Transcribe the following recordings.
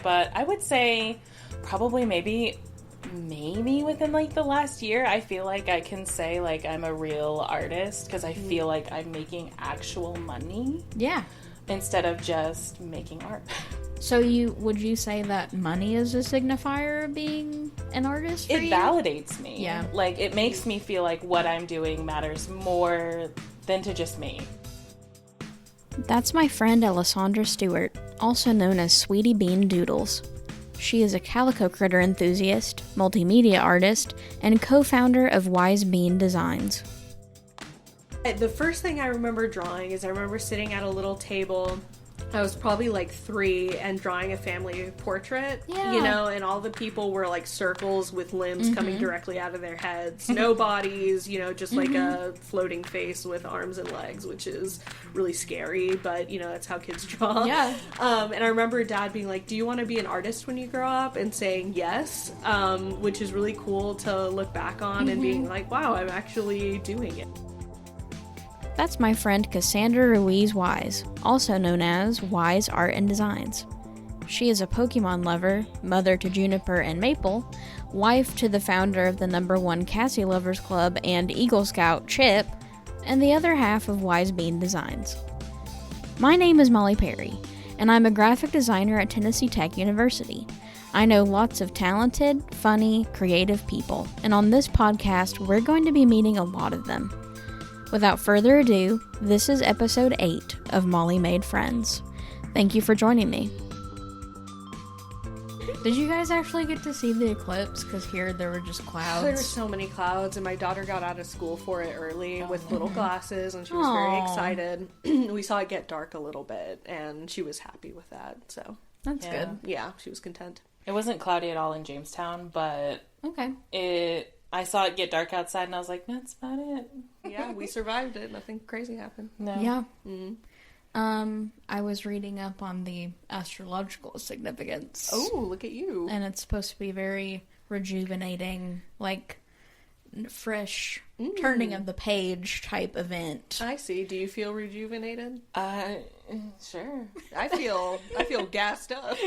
but I would say probably maybe within like the last year, I feel like I can say like I'm a real artist because I feel like I'm making actual money. Yeah. Instead of just making art. So would you say that money is a signifier of being an artist for you? It validates me. Yeah. Like, it makes me feel like what I'm doing matters more than to just me. That's my friend Alessandra Stewart, also known as Sweetie Bean Doodles. She is a calico critter enthusiast, multimedia artist, and co-founder of Wise Bean Designs. The first thing I remember drawing is I remember sitting at a little table. I was probably like 3 and drawing a family portrait, you know, and all the people were like circles with limbs coming directly out of their heads. No bodies, you know, just like a floating face with arms and legs, which is really scary, but, you know, that's how kids draw. Yeah. And I remember Dad being like, do you want to be an artist when you grow up? And saying yes, which is really cool to look back on and being like, wow, I'm actually doing it. That's my friend Kassandra Ruiz-Wise, also known as Wise Art and Designs. She is a Pokemon lover, mother to Juniper and Maple, wife to the founder of the #1 Cassie Lovers Club and Eagle Scout, Chip, and the other half of Wise Bean Designs. My name is Molly Perry, and I'm a graphic designer at Tennessee Tech University. I know lots of talented, funny, creative people, and on this podcast, we're going to be meeting a lot of them. Without further ado, this is episode 8 of Molly Made Friends. Thank you for joining me. Did you guys actually get to see the eclipse? Because here there were just clouds. There were so many clouds, and my daughter got out of school for it early with little glasses, and she was very excited. We saw it get dark a little bit, and she was happy with that, so. That's good. Yeah, she was content. It wasn't cloudy at all in Jamestown, but I saw it get dark outside, and I was like, that's about it. Yeah, we survived it. Nothing crazy happened. No. Yeah. I was reading up on the astrological significance. Oh, look at you. And it's supposed to be very rejuvenating, like fresh turning of the page type event. I see. Do you feel rejuvenated? Sure. I feel gassed up.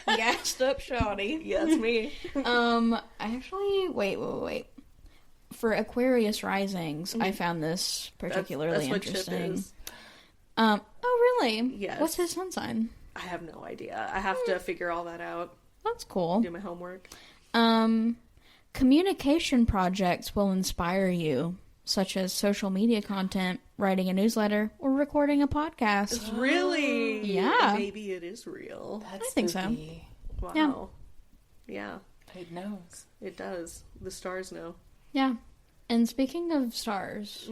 Gassed up shoddy. Yeah, it's me. Actually, wait. For Aquarius risings, I found this particularly that's interesting. What Chip is. Oh, really? Yes. What's his sun sign? I have no idea. I have to figure all that out. That's cool. Do my homework. Communication projects will inspire you, such as social media content, writing a newsletter, or recording a podcast. Really? Yeah. Maybe it is real. That's I think so. Wow. Yeah. It knows. It does. The stars know. Yeah. And speaking of stars,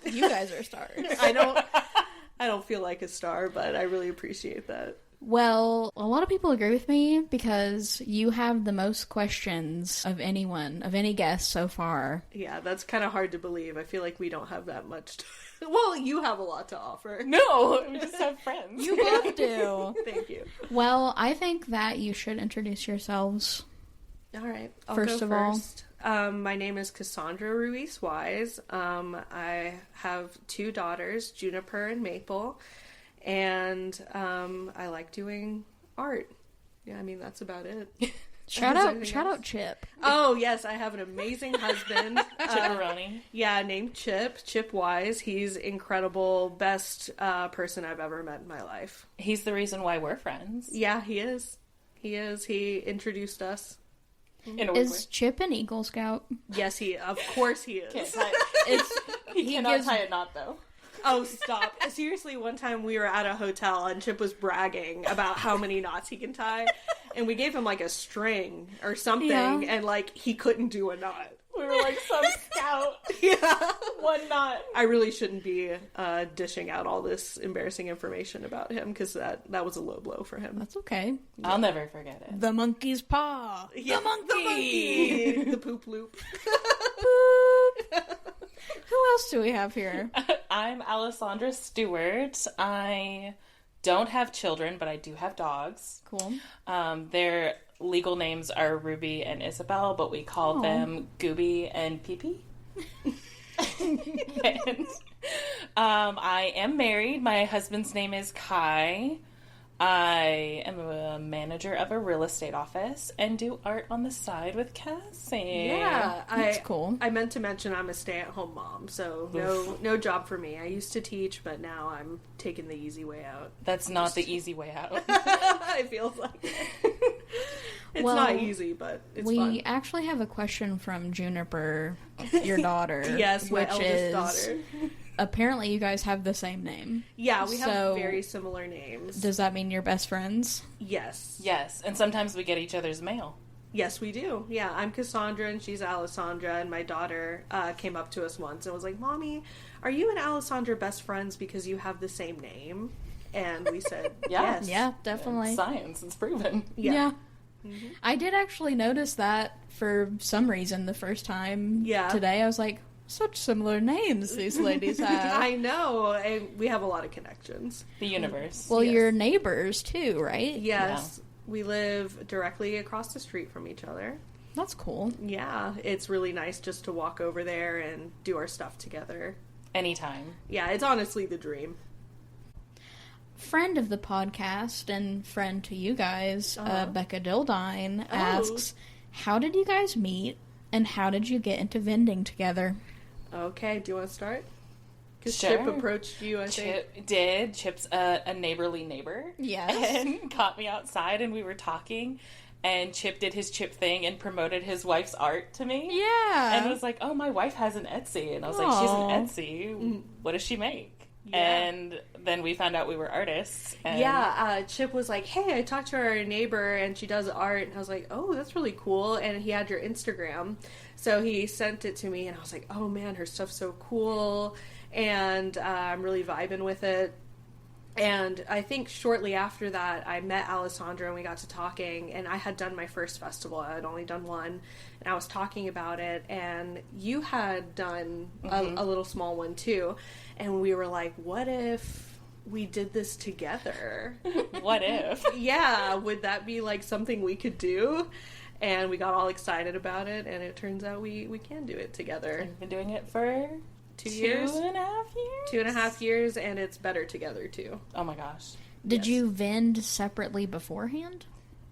you guys are stars. I don't feel like a star, but I really appreciate that. Well, a lot of people agree with me because you have the most questions of anyone, of any guest so far. Yeah, that's kind of hard to believe. I feel like we don't have that much. Well, you have a lot to offer. No, we just have friends. You both do. Thank you. Well, I think that you should introduce yourselves. All right. I'll First go of all. first. My name is Kassandra Ruiz-Wise. I have 2 daughters, Juniper and Maple, and I like doing art. Yeah, I mean, that's about it. Shout out Chip. Oh, yes, I have an amazing husband. Chipperoni. Yeah, named Chip Wise. He's incredible, best person I've ever met in my life. He's the reason why we're friends. Yeah, he is. He introduced us. Is Chip an Eagle Scout? Yes, of course he is. He cannot tie a knot, though. Oh, stop. Seriously, one time we were at a hotel and Chip was bragging about how many knots he can tie. And we gave him like a string or something, and like he couldn't do a knot. We were like some scout. Yeah. One knot. I really shouldn't be dishing out all this embarrassing information about him because that was a low blow for him. That's okay. I'll never forget it. The monkey's paw. Yeah, the monkey. The poop loop. Who else do we have here? I'm Alessandra Stewart. I don't have children, but I do have dogs. Cool. Their legal names are Ruby and Isabel, but we call them Gooby and Pee-Pee. And I am married. My husband's name is Kai. I am a manager of a real estate office and do art on the side with Cassie. Yeah, That's cool. I meant to mention I'm a stay-at-home mom, so no job for me. I used to teach, but now I'm taking the easy way out. That's not the easy way out. It feels like it. It's not easy, but it's fun. We actually have a question from Juniper, your daughter. Yes, my which eldest is, daughter. Apparently you guys have the same name. Yeah, we have very similar names. Does that mean you're best friends? Yes. Yes, and sometimes we get each other's mail. Yes, we do. Yeah, I'm Kassandra and she's Alessandra, and my daughter came up to us once and was like, "Mommy, are you and Alessandra best friends because you have the same name?" And we said, yes. Yeah, definitely. It's science, it's proven. Yeah. Mm-hmm. I did actually notice that for some reason the first time today. I was like, such similar names these ladies have. I know, and we have a lot of connections. The universe. Well, you're neighbors too, right? Yes. Yeah. We live directly across the street from each other. That's cool. Yeah, it's really nice just to walk over there and do our stuff together. Anytime. Yeah, it's honestly the dream. Friend of the podcast and friend to you guys, Becca Dildine, asks, how did you guys meet and how did you get into vending together? Okay, do you want to start? Because Sure. Chip approached you, I think. Chip did. Chip's a neighborly neighbor. Yes. And caught me outside and we were talking. And Chip did his Chip thing and promoted his wife's art to me. Yeah. And was like, oh, my wife has an Etsy. And I was like, she's an Etsy. What does she make? Yeah. And then we found out we were artists. And Chip was like, hey, I talked to our neighbor and she does art. And I was like, oh, that's really cool. And he had your Instagram. So he sent it to me and I was like, oh man, her stuff's so cool. And I'm really vibing with it. And I think shortly after that, I met Alessandra and we got to talking. And I had done my first festival. I had only done one. And I was talking about it. And you had done a little small one too. And we were like, what if we did this together? What if? Yeah, would that be like something we could do? And we got all excited about it. And it turns out we can do it together. We've been doing it for 2 years? 2.5 years? 2.5 years, and it's better together too. Oh my gosh. Did you vend separately beforehand?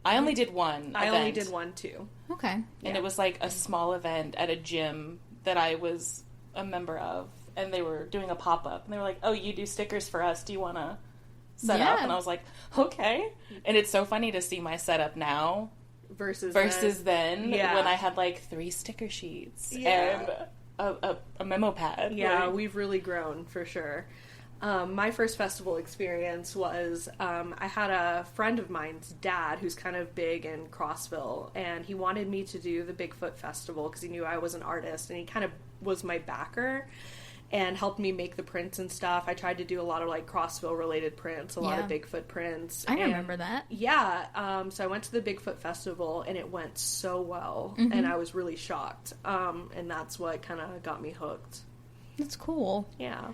I only did one I event. only did one too. Okay. And it was like a small event at a gym that I was a member of. And they were doing a pop-up. And they were like, oh, you do stickers for us. Do you want to set up? And I was like, okay. And it's so funny to see my setup now versus then when I had like 3 sticker sheets and a memo pad. Yeah, we've really grown for sure. My first festival experience was I had a friend of mine's dad who's kind of big in Crossville, and he wanted me to do the Bigfoot Festival because he knew I was an artist, and he kind of was my backer and helped me make the prints and stuff. I tried to do a lot of like Crossville related prints, a lot of Bigfoot prints. I remember that. Yeah, so I went to the Bigfoot Festival and it went so well, and I was really shocked. And that's what kind of got me hooked. That's cool. Yeah.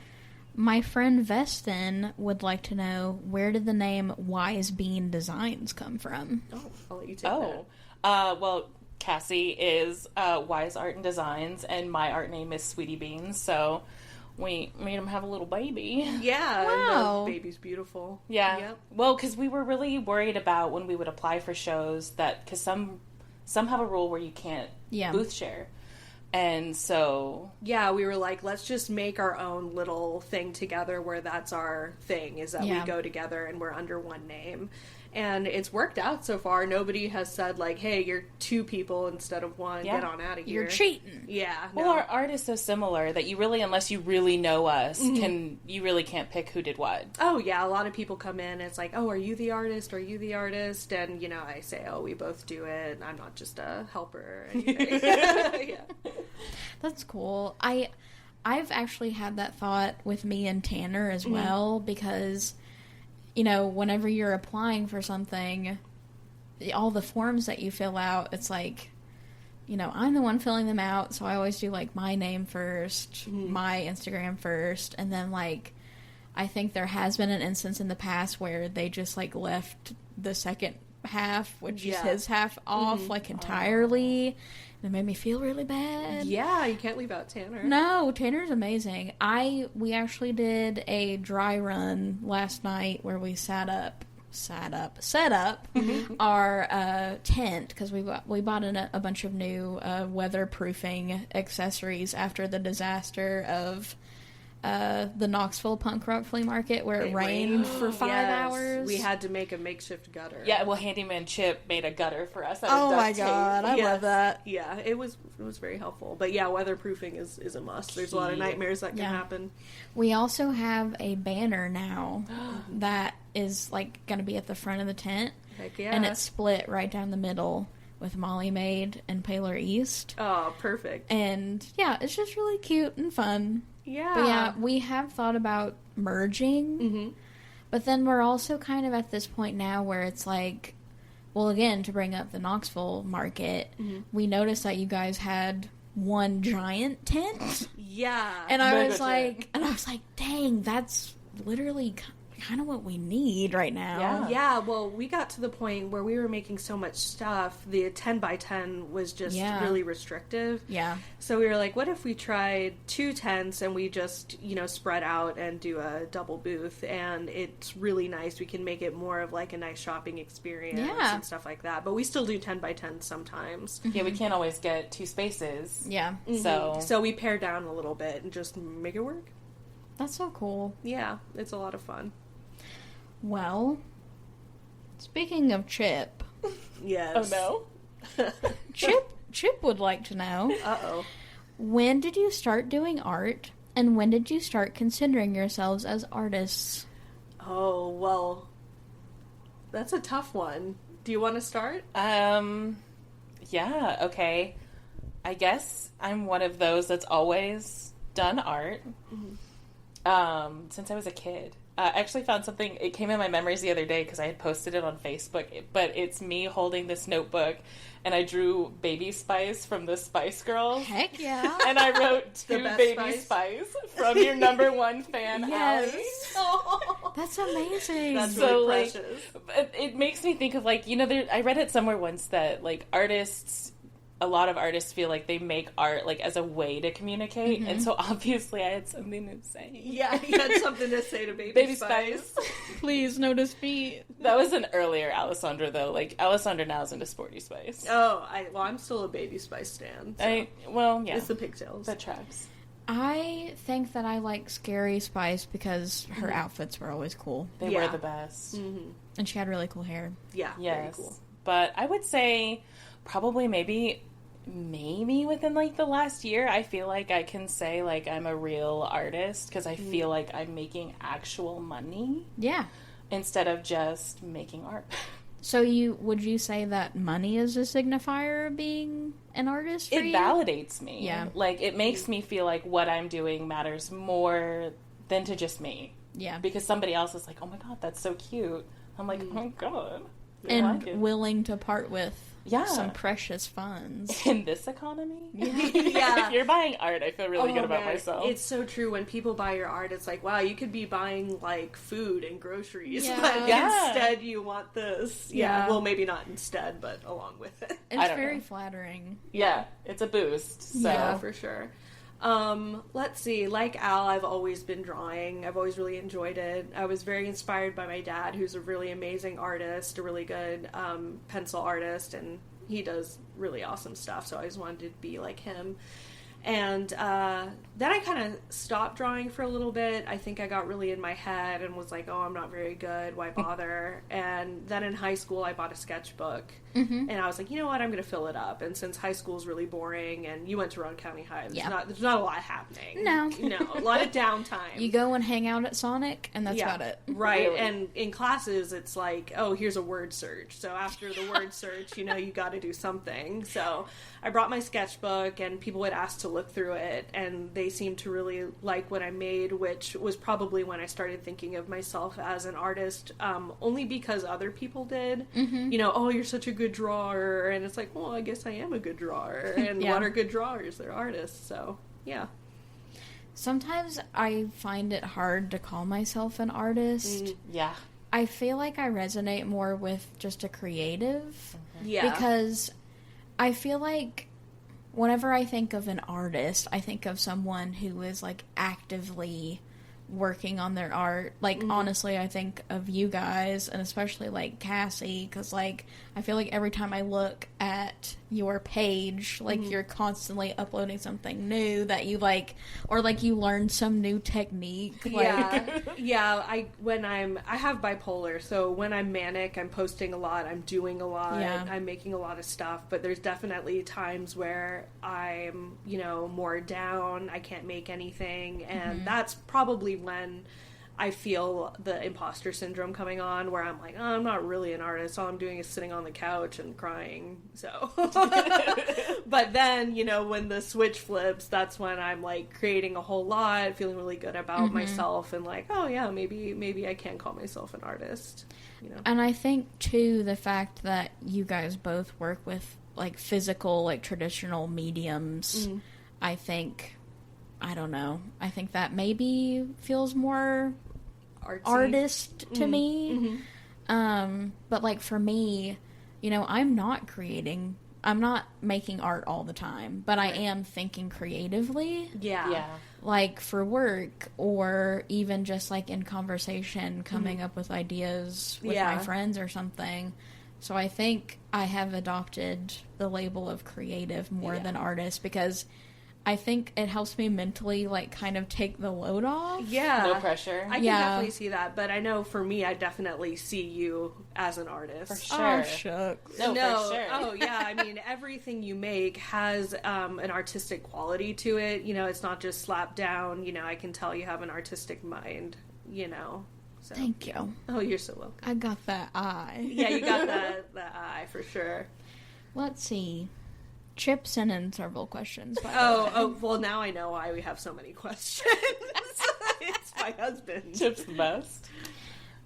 My friend Veston would like to know, where did the name Wise Bean Designs come from? Oh, I'll let you take that. Well, Cassie is Wise Art and Designs, and my art name is Sweetie Beans, so we made him have a little baby. Yeah, wow. And the baby's beautiful. Yeah. Yep. Well, because we were really worried about when we would apply for shows that, because some have a rule where you can't booth share. And so... Yeah, we were like, let's just make our own little thing together where that's our thing, is that we go together and we're under one name. And it's worked out so far. Nobody has said, like, hey, you're 2 people instead of 1. Get on out of here. You're cheating. Yeah. Well, our art is so similar that you really, unless you really know us, you really can't pick who did what. Oh, yeah. A lot of people come in and it's like, oh, are you the artist? Are you the artist? And, you know, I say, oh, we both do it. I'm not just a helper or anything. Yeah. That's cool. I've actually had that thought with me and Tanner as well, because... You know, whenever you're applying for something, all the forms that you fill out, it's like, you know, I'm the one filling them out, so I always do, like, my name first, my Instagram first, and then, like, I think there has been an instance in the past where they just, like, left the second half, which is his half, off, like, entirely. It made me feel really bad. Yeah, you can't leave out Tanner. No, Tanner's amazing. We actually did a dry run last night where we sat up set up our tent, because we bought a bunch of new weatherproofing accessories after the disaster of the Knoxville punk rock flea market, where it rained for 5 hours. We had to make a makeshift gutter. Yeah, well, Handyman Chip made a gutter for us. Oh my god, I love that. Yeah, it was very helpful. But yeah, weatherproofing is a must. There's a lot of nightmares that can happen. We also have a banner now that is like going to be at the front of the tent. Heck yeah. And it's split right down the middle with Molly Maid and Paler East. Oh, perfect. And yeah, it's just really cute and fun. Yeah. But yeah, we have thought about merging, but then we're also kind of at this point now where it's like, well, again, to bring up the Knoxville market, we noticed that you guys had one giant tent. Yeah. And I was like, dang, that's literally kind of what we need right now. Yeah, well, we got to the point where we were making so much stuff, the 10 by 10 was just really restrictive. Yeah. So we were like, what if we tried 2 tents and we just, spread out and do a double booth? And it's really nice. We can make it more of like a nice shopping experience and stuff like that. But we still do 10 by 10 sometimes. Yeah, we can't always get 2 spaces. Yeah. So we pare down a little bit and just make it work. That's so cool. Yeah, it's a lot of fun. Well, speaking of Chip. Yes. Oh, no? Chip would like to know. Uh-oh. When did you start doing art, and when did you start considering yourselves as artists? Oh, well, that's a tough one. Do you want to start? Yeah, okay. I guess I'm one of those that's always done art since I was a kid. I actually found something, it came in my memories the other day because I had posted it on Facebook, but it's me holding this notebook, and I drew Baby Spice from the Spice Girls. Heck yeah. And I wrote to Baby Spice from your number one fan, Allie. Oh. That's amazing. That's really precious. It makes me think of, like, I read it somewhere once that, like, a lot of artists feel like they make art, like, as a way to communicate, and so obviously I had something to say. Yeah, you had something to say to Baby Spice. Please, no defeat. That was an earlier Alessandra, though. Like, Alessandra now is into Sporty Spice. Oh, I'm still a Baby Spice stan. So. Yeah. It's the pigtails. That tracks. I think that I like Scary Spice because her outfits were always cool. They were the best. Mm-hmm. And she had really cool hair. Yeah, yes. very cool. But I would say probably maybe within, like, the last year, I feel like I can say, like, I'm a real artist because I feel like I'm making actual money. Yeah. Instead of just making art. So would you say that money is a signifier of being an artist for you? It validates me. Yeah. Like, it makes me feel like what I'm doing matters more than to just me. Yeah. Because somebody else is like, oh my god, that's so cute. I'm like, oh god. And willing to part with Yeah. some precious funds. In this economy? Yeah. If you're buying art, I feel really good about myself. It's so true. When people buy your art, it's like, wow, you could be buying, like, food and groceries. Yeah. But Yeah. instead you want this. Yeah. Well, maybe not instead, but along with it. It's very flattering. Yeah, it's a boost. So. Yeah, for sure. Let's see. Like Al, I've always been drawing. I've always really enjoyed it. I was very inspired by my dad, who's a really amazing artist, a really good pencil artist, and he does really awesome stuff, so I always wanted to be like him. And then I kind of stopped drawing for a little bit. I think I got really in my head and was like, oh, I'm not very good. Why bother? And then in high school, I bought a sketchbook. And I was like, you know what? I'm going to fill it up. And since high school is really boring, and you went to Rowan County High, there's not a lot happening. No. A lot of downtime. You go and hang out at Sonic, and that's about it. Right. Really. And in classes, it's like, oh, here's a word search. So after the word search, you got to do something. So I brought my sketchbook, and people would ask to look through it, and they seemed to really like what I made, which was probably when I started thinking of myself as an artist, only because other people did. Oh, you're such a good drawer, and it's like, well, I guess I am a good drawer, and what are good drawers? They're artists, so yeah. Sometimes I find it hard to call myself an artist. Yeah. I feel like I resonate more with just a creative. Yeah. Because I feel like whenever I think of an artist, I think of someone who is, like, actively working on their art. Like, honestly, I think of you guys, and especially, like, Cassie, because, like, I feel like every time I look at your page, like, you're constantly uploading something new that you, like, or, like, you learn some new technique. Like, yeah, I have bipolar, so when I'm manic, I'm posting a lot, I'm doing a lot, I'm making a lot of stuff, but there's definitely times where I'm, you know, more down, I can't make anything, and that's probably when I feel the imposter syndrome coming on, where I'm like, oh, I'm not really an artist, all I'm doing is sitting on the couch and crying, so. But then, you know, when the switch flips, that's when I'm, like, creating a whole lot, feeling really good about myself, and like, oh yeah, maybe I can call myself an artist, you know. And I think, too, the fact that you guys both work with, like, physical, like, traditional mediums, I think, I don't know, I think that maybe feels more artsy. Artist to me. But, like, for me, you know, I'm not making art all the time, but I am thinking creatively. Yeah. Like, for work, or even just, like, in conversation, coming up with ideas with my friends or something. So I think I have adopted the label of creative more than artist, because I think it helps me mentally, like, kind of take the load off. Yeah. No pressure. I can definitely see that, but I know for me, I definitely see you as an artist. For sure. Oh, shucks. No, for sure. Oh, yeah. I mean, everything you make has an artistic quality to it. You know, it's not just slapped down. You know, I can tell you have an artistic mind, you know. So. Thank you. Oh, you're so welcome. I got that eye. Yeah, you got that eye for sure. Let's see. Chip sent in several questions. By the way. Oh, well, now I know why we have so many questions. It's my husband. Chip's the best.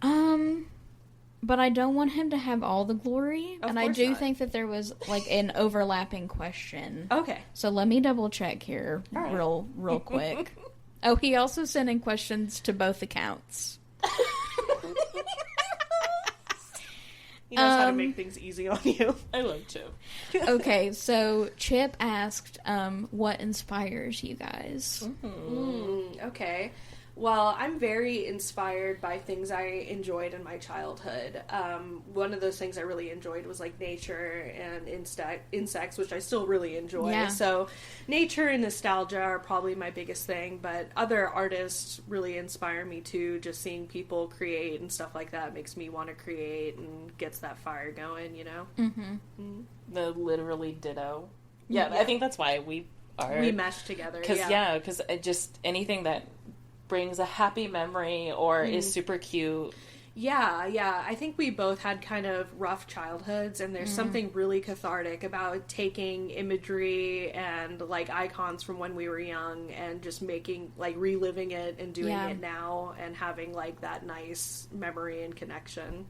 But I don't want him to have all the glory, and I do not. think that there was, like, an overlapping question. Okay. So let me double check here real quick. Oh, he also sent in questions to both accounts. He knows how to make things easy on you. I love Chip. Okay, so Chip asked, what inspires you guys? Okay. Well, I'm very inspired by things I enjoyed in my childhood. One of those things I really enjoyed was, like, nature and insects, which I still really enjoy. Yeah. So nature and nostalgia are probably my biggest thing, but other artists really inspire me too. Just seeing people create and stuff like that makes me want to create and gets that fire going, you know? The literally ditto. Yeah, I think that's why we mesh together. Because just anything that brings a happy memory or is super cute. Yeah. I think we both had kind of rough childhoods, and there's something really cathartic about taking imagery and, like, icons from when we were young and just making, like, reliving it and doing it now and having, like, that nice memory and connection.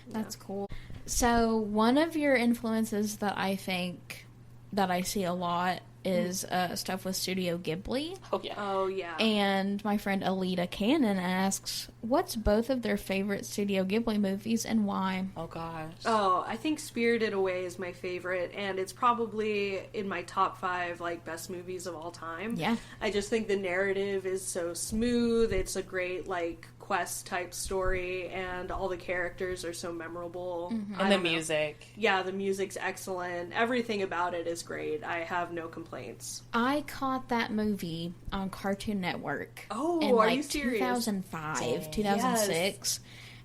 That's cool. So one of your influences that I think that I see a lot is stuff with Studio Ghibli. Oh, yeah. And my friend Alita Cannon asks, what's both of their favorite Studio Ghibli movies and why? Oh, gosh. Oh, I think Spirited Away is my favorite, and it's probably in my top 5, like, best movies of all time. Yeah. I just think the narrative is so smooth. It's a great, like, quest type story, and all the characters are so memorable. And the music. Yeah, the music's excellent. Everything about it is great. I have no complaints. I caught that movie on Cartoon Network. Oh, in, are like, you serious? 2005, 2006.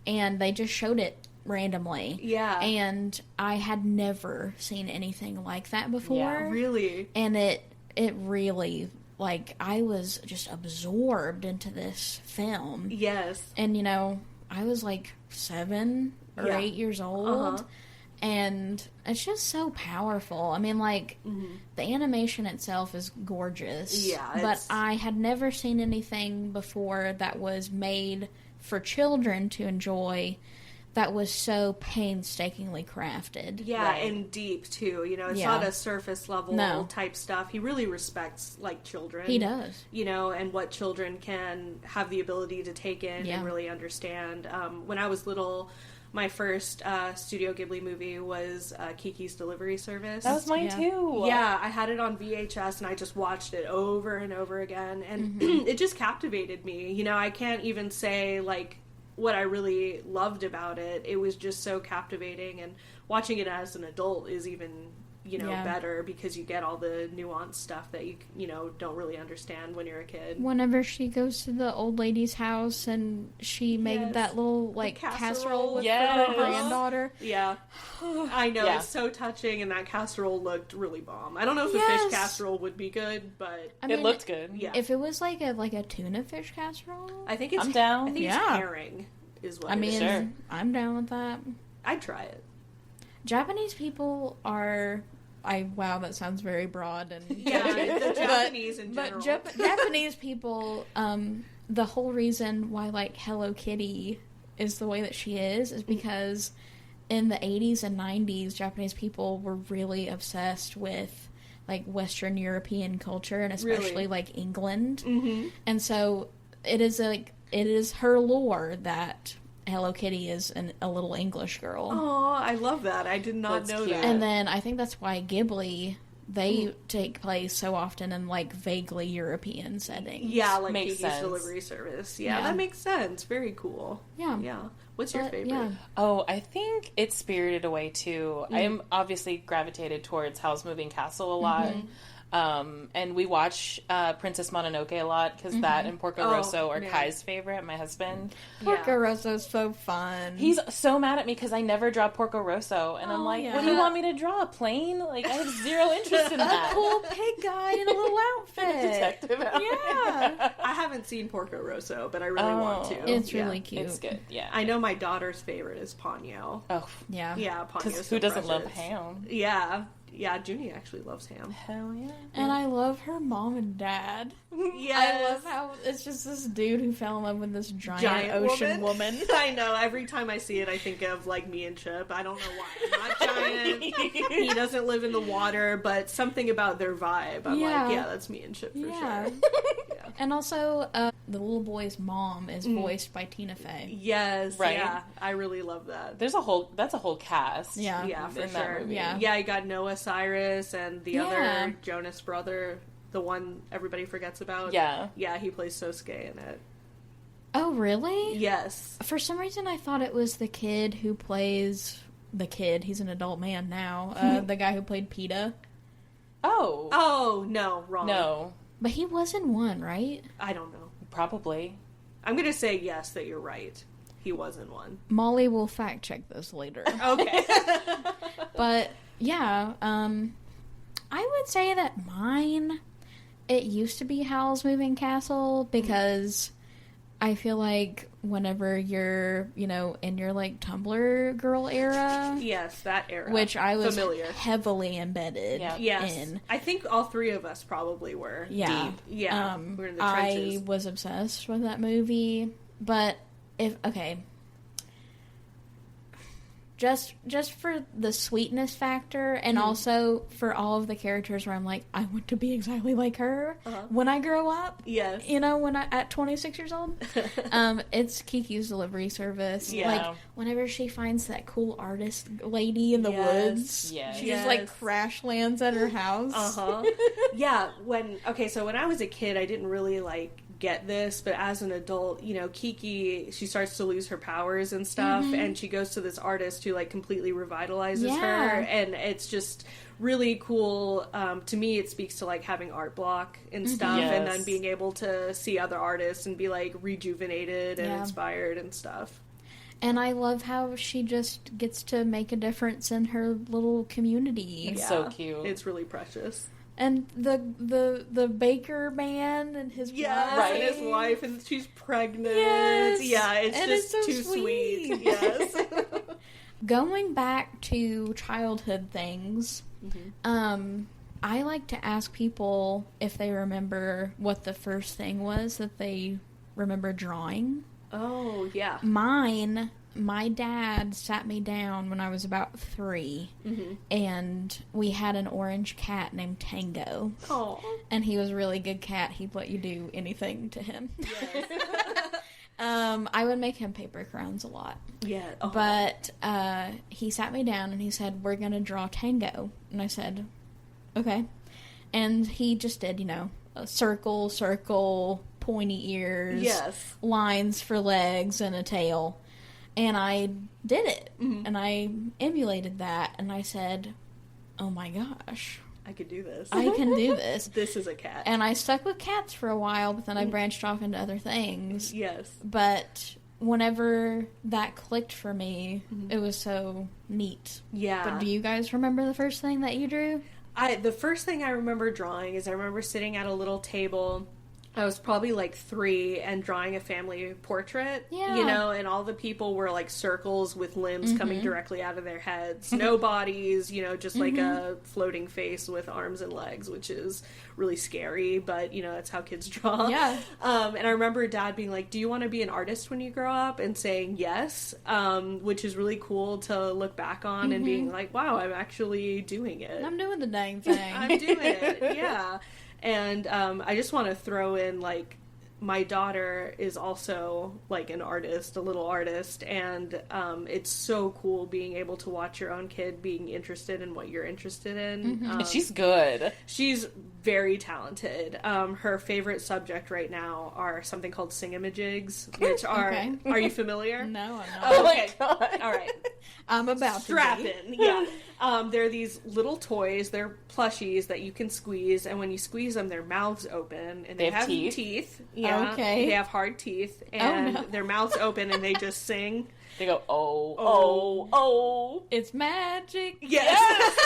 And they just showed it randomly. Yeah. And I had never seen anything like that before. Yeah, really. And it really, like, I was just absorbed into this film. Yes. And, you know, I was like 7 or 8 years old. And it's just so powerful. I mean, like, the animation itself is gorgeous. Yeah. But I had never seen anything before that was made for children to enjoy that was so painstakingly crafted. Yeah, and deep, too. You know, it's not a surface level type stuff. He really respects, like, children. He does. You know, and what children can have the ability to take in and really understand. When I was little, my first Studio Ghibli movie was Kiki's Delivery Service. That was mine, too. Yeah, I had it on VHS, and I just watched it over and over again, and it just captivated me. You know, I can't even say, like, what I really loved about it. It was just so captivating, and watching it as an adult is even, you know, better, because you get all the nuanced stuff that you know, don't really understand when you're a kid. Whenever she goes to the old lady's house and she made that little, like, casserole with her granddaughter. Yeah. I know, it's so touching, and that casserole looked really bomb. I don't know if the fish casserole would be good, but I mean, it looked good. Yeah. If it was like a tuna fish casserole, I think it's I'm down. I think it's herring is what sure. I'm down with that. I'd try it. Japanese people are... wow, that sounds very broad. And the Japanese in general. But Japanese people, the whole reason why, like, Hello Kitty is the way that she is because in the 80s and 90s, Japanese people were really obsessed with, like, Western European culture, and especially, like, England. Mm-hmm. And so it is her lore that Hello Kitty is a little English girl. Oh, I love that. I did not know that. And then I think that's why Ghibli, they take place so often in, like, vaguely European settings. Yeah, like Kiki's Delivery Service. Yeah, that makes sense. Very cool. Yeah. Yeah. What's your favorite? Yeah. Oh, I think it's Spirited Away, too. I am obviously gravitated towards Howl's Moving Castle a lot. And we watch Princess Mononoke a lot because that and Porco Rosso are Kai's favorite, my husband. Porco Rosso's so fun. He's so mad at me because I never draw Porco Rosso, and I'm like, what do you want me to draw? A plane? Like, I have zero interest in that. A cool pig guy in a little outfit. Detective outfit. Yeah. I haven't seen Porco Rosso, but I really want to. It's really cute. It's good, yeah. I know my daughter's favorite is Ponyo. Oh. Yeah. Yeah, Ponyo's because who doesn't love ham? Yeah. Yeah, Junie actually loves ham. Hell yeah. And I love her mom and dad. Yes. I love how it's just this dude who fell in love with this giant ocean woman. I know. Every time I see it, I think of, like, me and Chip. I don't know why. I'm not giant. He doesn't live in the water, but something about their vibe. I'm like, yeah, that's me and Chip for sure. Yeah. And also, the little boy's mom is voiced by Tina Fey. Yes. Right. Yeah. I really love that. That's a whole cast. Yeah. Yeah, for in sure. That movie. Yeah, you got Noah Cyrus and the other Jonas brother, the one everybody forgets about. Yeah. Yeah, he plays Sosuke in it. Oh, really? Yes. For some reason, I thought it was the kid who plays... The kid, he's an adult man now. The guy who played PETA. Oh. Oh, no, wrong. No. But he was in one, right? I don't know. Probably. I'm going to say yes, that you're right. He was in one. Molly will fact check this later. Okay. But, yeah, I would say that mine, it used to be Howl's Moving Castle, because I feel like whenever you're, you know, in your, like, Tumblr girl era. Yes, that era. Which I was familiar. Heavily embedded in. I think all three of us probably were. Yeah. Deep. Yeah. We're in the trenches. I was obsessed with that movie. But Just for the sweetness factor, and also for all of the characters where I'm like, I want to be exactly like her when I grow up. Yes. You know, at 26 years old. It's Kiki's Delivery Service. Yeah. Like, whenever she finds that cool artist lady in the woods, she just, like, crash lands at her house. Yeah, so when I was a kid, I didn't really, like, get this, but as an adult, you know, Kiki, she starts to lose her powers and stuff, and she goes to this artist who, like, completely revitalizes her, and it's just really cool. To me, it speaks to, like, having art block and stuff, and then being able to see other artists and be, like, rejuvenated and inspired and stuff. And I love how she just gets to make a difference in her little community. It's so cute. It's really precious. And the baker man and his wife. And his wife, and she's pregnant. Yes. Yeah, it's and just it's so too sweet. Yes. Going back to childhood things, I like to ask people if they remember what the first thing was that they remember drawing. Oh, yeah. My dad sat me down when I was about 3, and we had an orange cat named Tango. Oh. And he was a really good cat. He'd let you do anything to him. Yes. I would make him paper crowns a lot. Yeah. Oh. But he sat me down and he said, "We're going to draw Tango." And I said, "Okay." And he just did, a circle, pointy ears, yes, lines for legs, and a tail. And I did it. And I emulated that. And I said, "Oh my gosh. I could do this. I can do this." This is a cat. And I stuck with cats for a while, but then I branched off into other things. Yes. But whenever that clicked for me, it was so neat. Yeah. But do you guys remember the first thing that you drew? The first thing I remember drawing is I remember sitting at a little table. I was probably like 3 and drawing a family portrait, and all the people were like circles with limbs coming directly out of their heads. No bodies, just like a floating face with arms and legs, which is really scary, but that's how kids draw. Yeah. And I remember Dad being like, "Do you want to be an artist when you grow up?" and saying yes, which is really cool to look back on and being like, wow, I'm actually doing it. I'm doing the dang thing. I'm doing it, yeah. And I just want to throw in, like, my daughter is also, like, an artist, a little artist, and it's so cool being able to watch your own kid being interested in what you're interested in. And she's good. She's very talented. Her favorite subject right now are something called singamajigs, which are... Okay. Are you familiar? No, I'm not. Oh, okay. Oh my God. All right. I'm about Strap to be. in, yeah. They're these little toys. They're plushies that you can squeeze, and when you squeeze them, their mouths open, and they have teeth. Yeah, okay. They have hard teeth, and their mouths open, and they just sing. They go, oh. It's magic. Yes.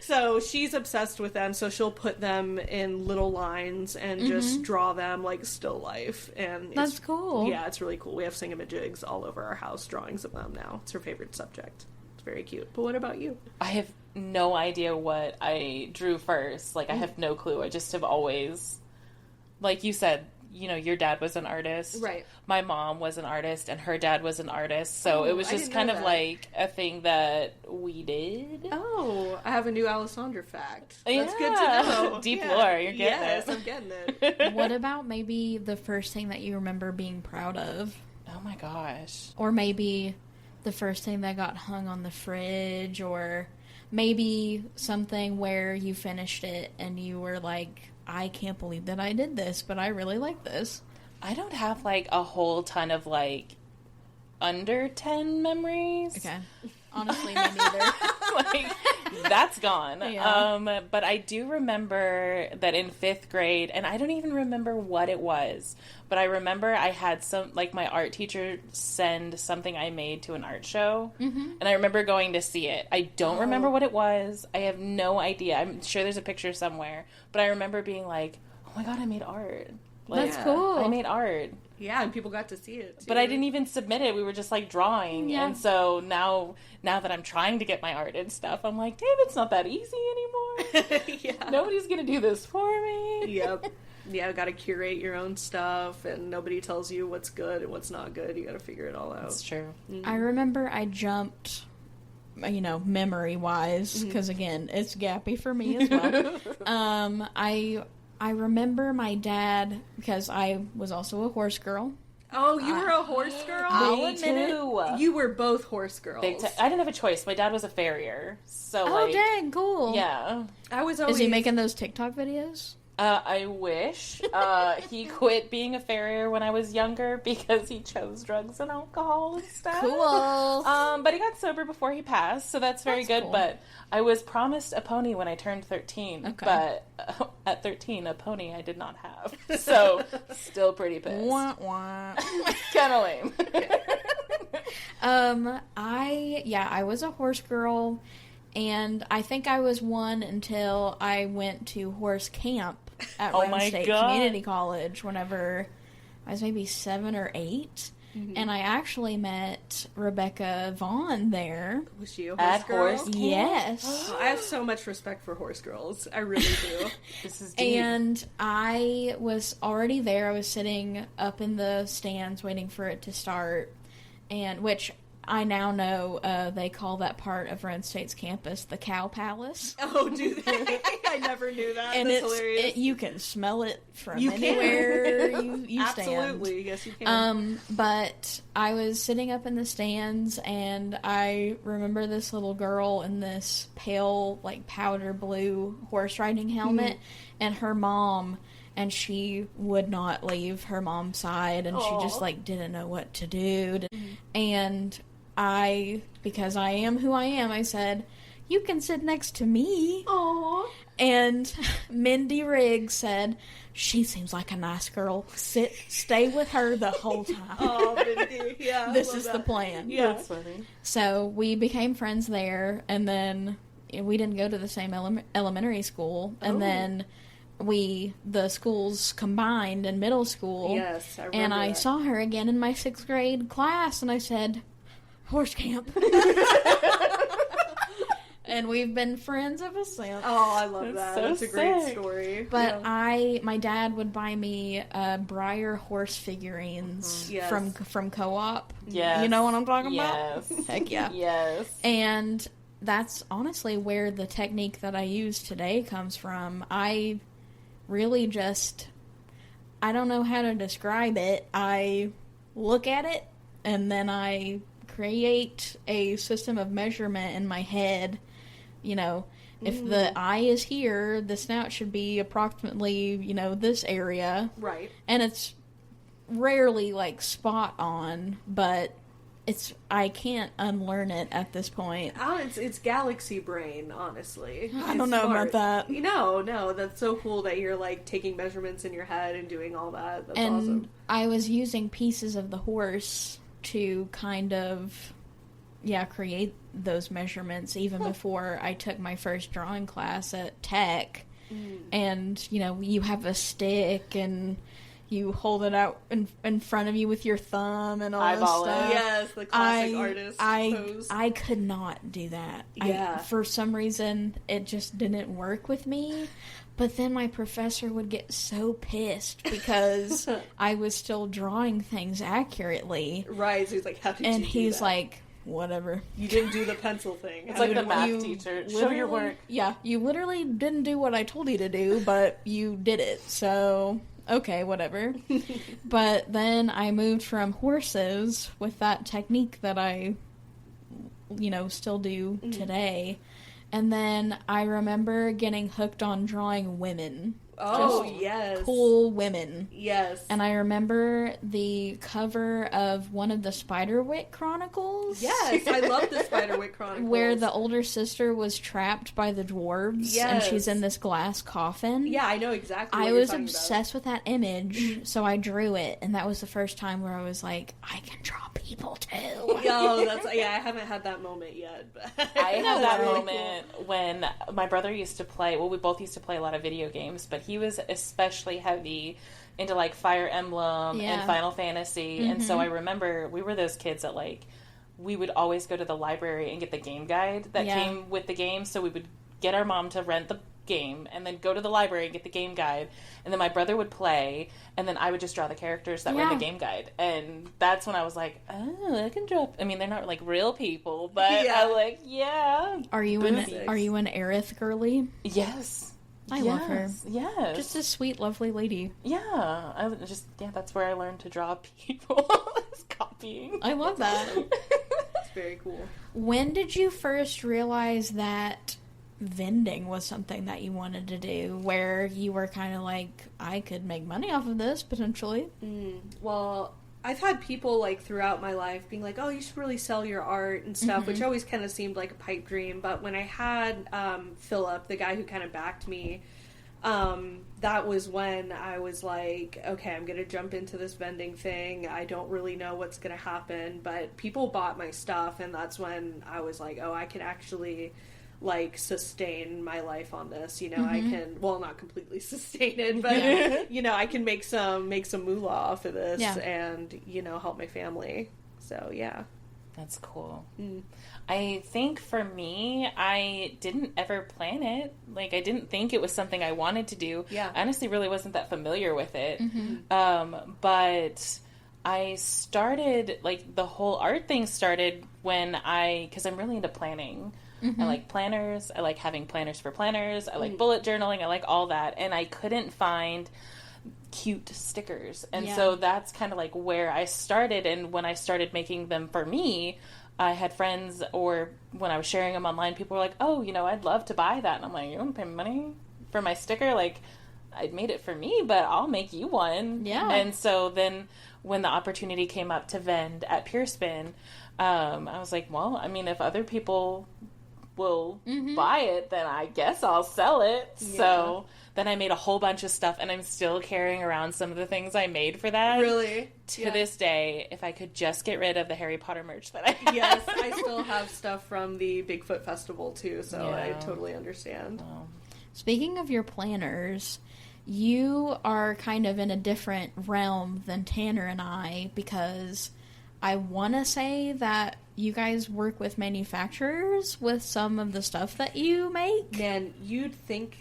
So she's obsessed with them, so she'll put them in little lines and just draw them like still life. And That's cool. Yeah, it's really cool. We have singamajigs all over our house, drawings of them now. It's her favorite subject. It's very cute. But what about you? I have no idea what I drew first. Like, I have no clue. I just have always, like you said, your dad was an artist. Right. My mom was an artist, and her dad was an artist. So it was just kind of like a thing that we did. Oh, I have a new Alessandra fact. That's good to know. Deep lore, you're getting it. Yes, I'm getting it. What about maybe the first thing that you remember being proud of? Oh my gosh. Or maybe the first thing that got hung on the fridge, or maybe something where you finished it and you were like, I can't believe that I did this, but I really like this. I don't have, like, a whole ton of, like, under 10 memories. Okay. Honestly, me neither. Like, that's gone. Yeah. But I do remember that in 5th grade, and I don't even remember what it was, but I remember I had my art teacher send something I made to an art show, and I remember going to see it. I don't remember what it was. I have no idea. I'm sure there's a picture somewhere, but I remember being like, oh my God, I made art. Like, That's cool. I made art. Yeah, and people got to see it, too. But I didn't even submit it. We were just, like, drawing. Yeah. And so now that I'm trying to get my art and stuff, I'm like, damn, it's not that easy anymore. Yeah. Nobody's going to do this for me. Yep. Yeah, got to curate your own stuff, and nobody tells you what's good and what's not good. You got to figure it all out. That's true. I remember I jumped, memory-wise, because, again, it's gappy for me as well. I remember my dad, because I was also a horse girl. Oh, you were a horse girl? I'll admit it. You were both horse girls. I didn't have a choice. My dad was a farrier. So, Oh, dang, cool. Yeah. I was always... Is he making those TikTok videos? I wish. He quit being a farrier when I was younger because he chose drugs and alcohol and stuff. Cool. But he got sober before he passed, so that's very good. Cool. But I was promised a pony when I turned 13. Okay. But at 13, a pony I did not have. So, still pretty pissed. Wah, wah. Kind of lame. I was a horse girl, and I think I was one until I went to horse camp at Round State Community College whenever I was maybe 7 or 8. and I actually met Rebecca Vaughn there. Was she a horse girl? Horse Yes. Oh, I have so much respect for horse girls. I really do. This is deep. And I was already there. I was sitting up in the stands waiting for it to start, and which I now know they call that part of Rhode State's campus the Cow Palace. Oh, do they? I never knew that. And That's hilarious. you can smell it from You anywhere you stand. Absolutely, yes you can. But I was sitting up in the stands, and I remember this little girl in this pale, like, powder blue horse riding helmet, and her mom, and she would not leave her mom's side, and she just, like, didn't know what to do. And I, because I am who I am, I said, "You can sit next to me." Aww. And Mindy Riggs said, "She seems like a nice girl. Stay with her the whole time." Oh, Mindy, yeah. This is the plan. Yeah. That's funny. So we became friends there, and then we didn't go to the same elementary school, and then the schools combined in middle school. Yes, I remember and I that. saw her again in my 6th grade class, and I said, "Horse camp." And we've been friends ever since. Oh, I love that. so That's a great sick. story. But yeah. my dad would buy me Breyer horse figurines Yes. from Co-op. Yes. You know what I'm talking Yes. about? Heck yeah. Yes. And that's honestly where the technique that I use today comes from. I really just, I don't know how to describe it. I look at it, and then I create a system of measurement in my head. You know, if the eye is here, the snout should be approximately, this area. Right. And it's rarely, like, spot on, but I can't unlearn it at this point. It's galaxy brain, honestly. I don't know about that. No, that's so cool that you're, like, taking measurements in your head and doing all that. That's And awesome. I was using pieces of the horse to kind of, create those measurements even before I took my first drawing class at Tech. And, you have a stick and you hold it out in front of you with your thumb and all Eyeball this it. stuff. Yes, the classic artist pose. I could not do that. Yeah. For some reason, it just didn't work with me. But then my professor would get so pissed because I was still drawing things accurately. Right, so he's like, how did you And do he's that? like, whatever. You didn't do the pencil thing. It's How like did the it math work? teacher. Show your work. Yeah, you literally didn't do what I told you to do, but you did it. So, okay, whatever. But then I moved from horses with that technique that I, still do today. And then I remember getting hooked on drawing women. Oh, Just yes. cool women. Yes. And I remember the cover of one of the Spiderwick Chronicles. Yes, I love the Spiderwick Chronicles. Where the older sister was trapped by the dwarves, and she's in this glass coffin. Yeah, I know exactly what I you're was talking obsessed with that image, so I drew it, and that was the first time where I was like, I can draw people too. about. Yo, I haven't had that moment yet. But I had that really moment when my brother used to play, we both used to play a lot of video games, but he was especially heavy into, like, Fire Emblem and Final Fantasy, and so I remember we were those kids that, like, we would always go to the library and get the game guide that came with the game, so we would get our mom to rent the game and then go to the library and get the game guide, and then my brother would play, and then I would just draw the characters that were in the game guide, and that's when I was like, oh, I can draw. I mean, they're not, like, real people, but I'm like, Are you an Aerith girly? yes. I love her. Yes. Just a sweet, lovely lady. Yeah. That's where I learned to draw people. Is copying. I love that. It's very cool. When did you first realize that vending was something that you wanted to do, where you were kind of like, I could make money off of this, potentially? Well, I've had people, like, throughout my life being like, oh, you should really sell your art and stuff, which always kind of seemed like a pipe dream. But when I had Philip, the guy who kind of backed me, that was when I was like, okay, I'm going to jump into this vending thing. I don't really know what's going to happen, but people bought my stuff, and that's when I was like, oh, I can actually like sustain my life on this. You know, I can, well, not completely sustain it, but you know, I can make some moolah off of this and, you know, help my family. So yeah. That's cool. I think for me, I didn't ever plan it. Like, I didn't think it was something I wanted to do. Yeah. I honestly really wasn't that familiar with it. But I started, like, the whole art thing started when because I'm really into planning. I like planners. I like having planners for planners. I like bullet journaling. I like all that. And I couldn't find cute stickers. And so that's kind of like where I started. And when I started making them for me, I had friends, or when I was sharing them online, people were like, oh, you know, I'd love to buy that. And I'm like, you want to pay money for my sticker? Like, I made it for me, but I'll make you one. Yeah. And so then when the opportunity came up to vend at Pure Spin, I was like, well, I mean, if other people will buy it, then I guess I'll sell it. So then I made a whole bunch of stuff, and I'm still carrying around some of the things I made for that. Really? To this day, if I could just get rid of the Harry Potter merch that I have. Yes, I still have stuff from the Bigfoot Festival, too, so I totally understand. Speaking of your planners, you are kind of in a different realm than Tanner and I, because I want to say that you guys work with manufacturers with some of the stuff that you make. Man, you'd think...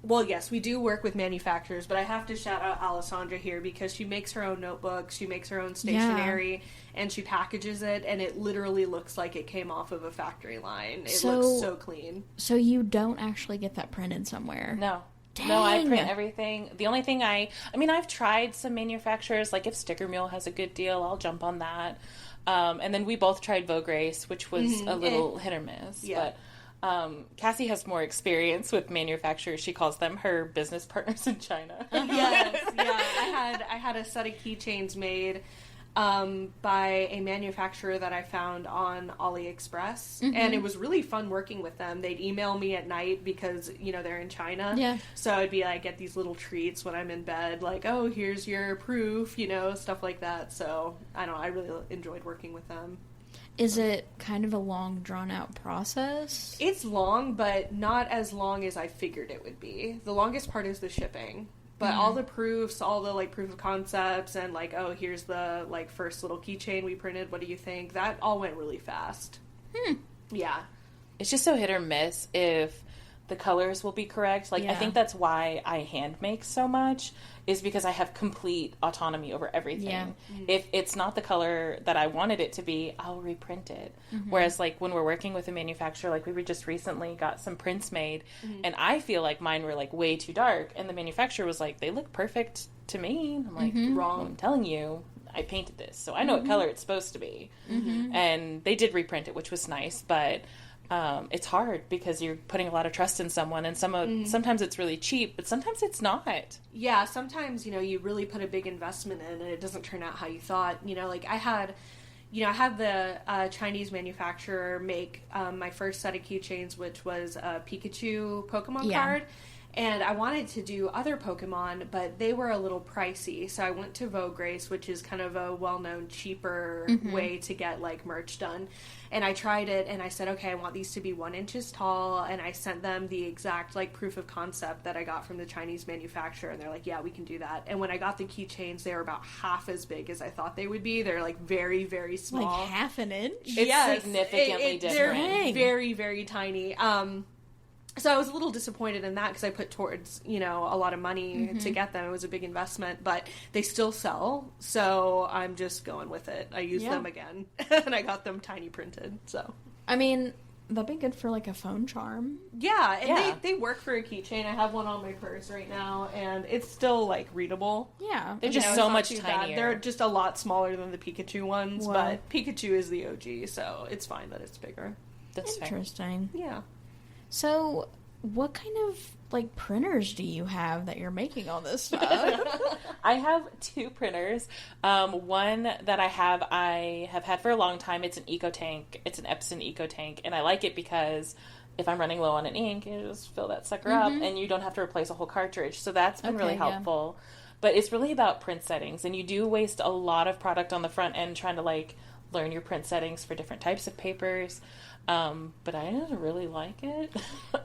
Well, yes, we do work with manufacturers, but I have to shout out Alessandra here because she makes her own notebooks, she makes her own stationery, and she packages it, and it literally looks like it came off of a factory line. It looks so clean. So you don't actually get that printed somewhere? No. Dang. No, I print everything. The only thing I mean, I've tried some manufacturers, like if Sticker Mule has a good deal, I'll jump on that. And then we both tried Vogue Race, which was a little hit or miss. Yeah. But Cassie has more experience with manufacturers. She calls them her business partners in China. Yes, yeah. I had a set of keychains made by a manufacturer that I found on AliExpress, and it was really fun working with them. They'd email me at night because, you know, they're in China. Yeah. So I'd be like, get these little treats when I'm in bed, like, oh, here's your proof, you know, stuff like that. So I don't know, I really enjoyed working with them. Is it kind of a long, drawn-out process? It's long, but not as long as I figured it would be. The longest part is the shipping. But all the proofs, all the, like, proof of concepts, and, like, oh, here's the, like, first little keychain we printed, what do you think? That all went really fast. Yeah. It's just so hit or miss if the colors will be correct. Like, I think that's why I hand make so much, is because I have complete autonomy over everything. Yeah. If it's not the color that I wanted it to be, I'll reprint it. Whereas, like, when we're working with a manufacturer, like, we were just recently got some prints made, and I feel like mine were, like, way too dark, and the manufacturer was like, they look perfect to me. I'm like, wrong. Well, I'm telling you, I painted this, so I know what color it's supposed to be. And they did reprint it, which was nice, but it's hard because you're putting a lot of trust in someone, and sometimes it's really cheap, but sometimes it's not. Yeah, sometimes, you know, you really put a big investment in and it doesn't turn out how you thought. You know, like I had the Chinese manufacturer make my first set of keychains, which was a Pikachu Pokemon card. And I wanted to do other Pokemon, but they were a little pricey. So I went to Vogue Race, which is kind of a well-known, cheaper way to get, like, merch done. And I tried it, and I said, okay, I want these to be 1 inch tall. And I sent them the exact, like, proof of concept that I got from the Chinese manufacturer. And they're like, yeah, we can do that. And when I got the keychains, they were about half as big as I thought they would be. They're, like, very, very small. Like half an inch? It's significantly different. They're very, very tiny. So I was a little disappointed in that because I put towards, you know, a lot of money to get them. It was a big investment, but they still sell. So I'm just going with it. I used them again, and I got them tiny printed. So I mean, that'd be good for like a phone charm. Yeah, and they work for a keychain. I have one on my purse right now, and it's still like readable. Yeah, they're just so much tinier. Bad. They're just a lot smaller than the Pikachu ones, but Pikachu is the OG, so it's fine that it's bigger. That's interesting. Fair. Yeah. So, what kind of, like, printers do you have that you're making all this stuff? I have 2 printers. One that I have had for a long time. It's an EcoTank. It's an Epson EcoTank, and I like it because if I'm running low on an ink, you just fill that sucker up, and you don't have to replace a whole cartridge. So that's been really helpful. But it's really about print settings, and you do waste a lot of product on the front end trying to, like, learn your print settings for different types of papers. But I really like it.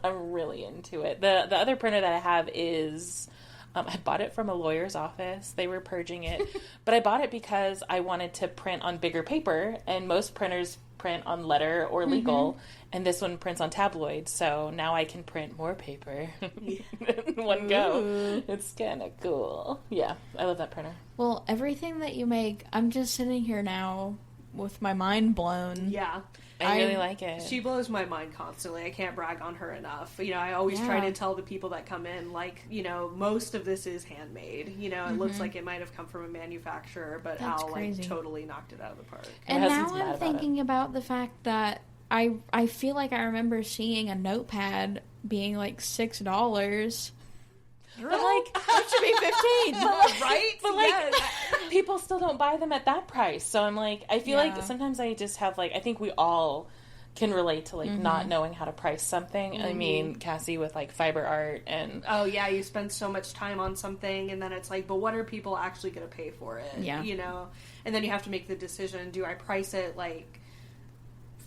I'm really into it. The other printer that I have is, I bought it from a lawyer's office. They were purging it. But I bought it because I wanted to print on bigger paper, and most printers print on letter or legal, and this one prints on tabloid, so now I can print more paper in one go. It's kind of cool. Yeah, I love that printer. Well, everything that you make, I'm just sitting here now with my mind blown. Yeah. I really like it. She blows my mind constantly. I can't brag on her enough. You know, I always try to tell the people that come in, like, you know, most of this is handmade. You know, it looks like it might have come from a manufacturer, but That's Al, crazy. like, totally knocked it out of the park. And now I'm thinking about the fact that I feel like I remember seeing a notepad being like $6. But like, it should be 15. Right? But like, people still don't buy them at that price. So I'm like, I feel like sometimes I just have like, I think we all can relate to like not knowing how to price something. I mean, Cassie with like fiber art and oh yeah, you spend so much time on something and then it's like, but what are people actually going to pay for it? Yeah, you know, and then you have to make the decision: do I price it like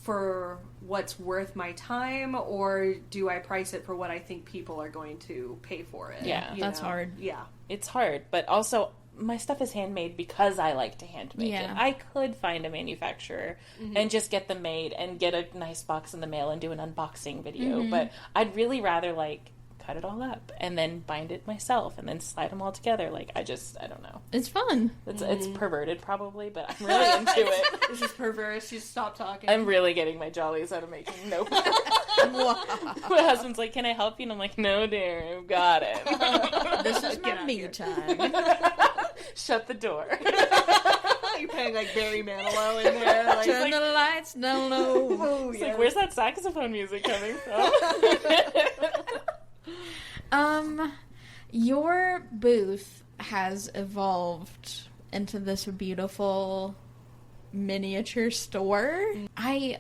for what's worth my time, or do I price it for what I think people are going to pay for it? Yeah, that's hard. Yeah, it's hard, but also my stuff is handmade because I like to hand make it. I could find a manufacturer and just get them made and get a nice box in the mail and do an unboxing video, but I'd really rather like cut it all up and then bind it myself and then slide them all together. Like, I don't know. It's fun. It's perverted probably, but I'm really into it. This is perverse. You stop talking. I'm really getting my jollies out of making notebooks. My husband's like, can I help you? And I'm like, no, dear, I've got it. This is my me time. Shut the door. You're playing like Barry Manilow in there. Like, turn the lights down low. Oh, it's like, where's that saxophone music coming from? Your booth has evolved into this beautiful miniature store. I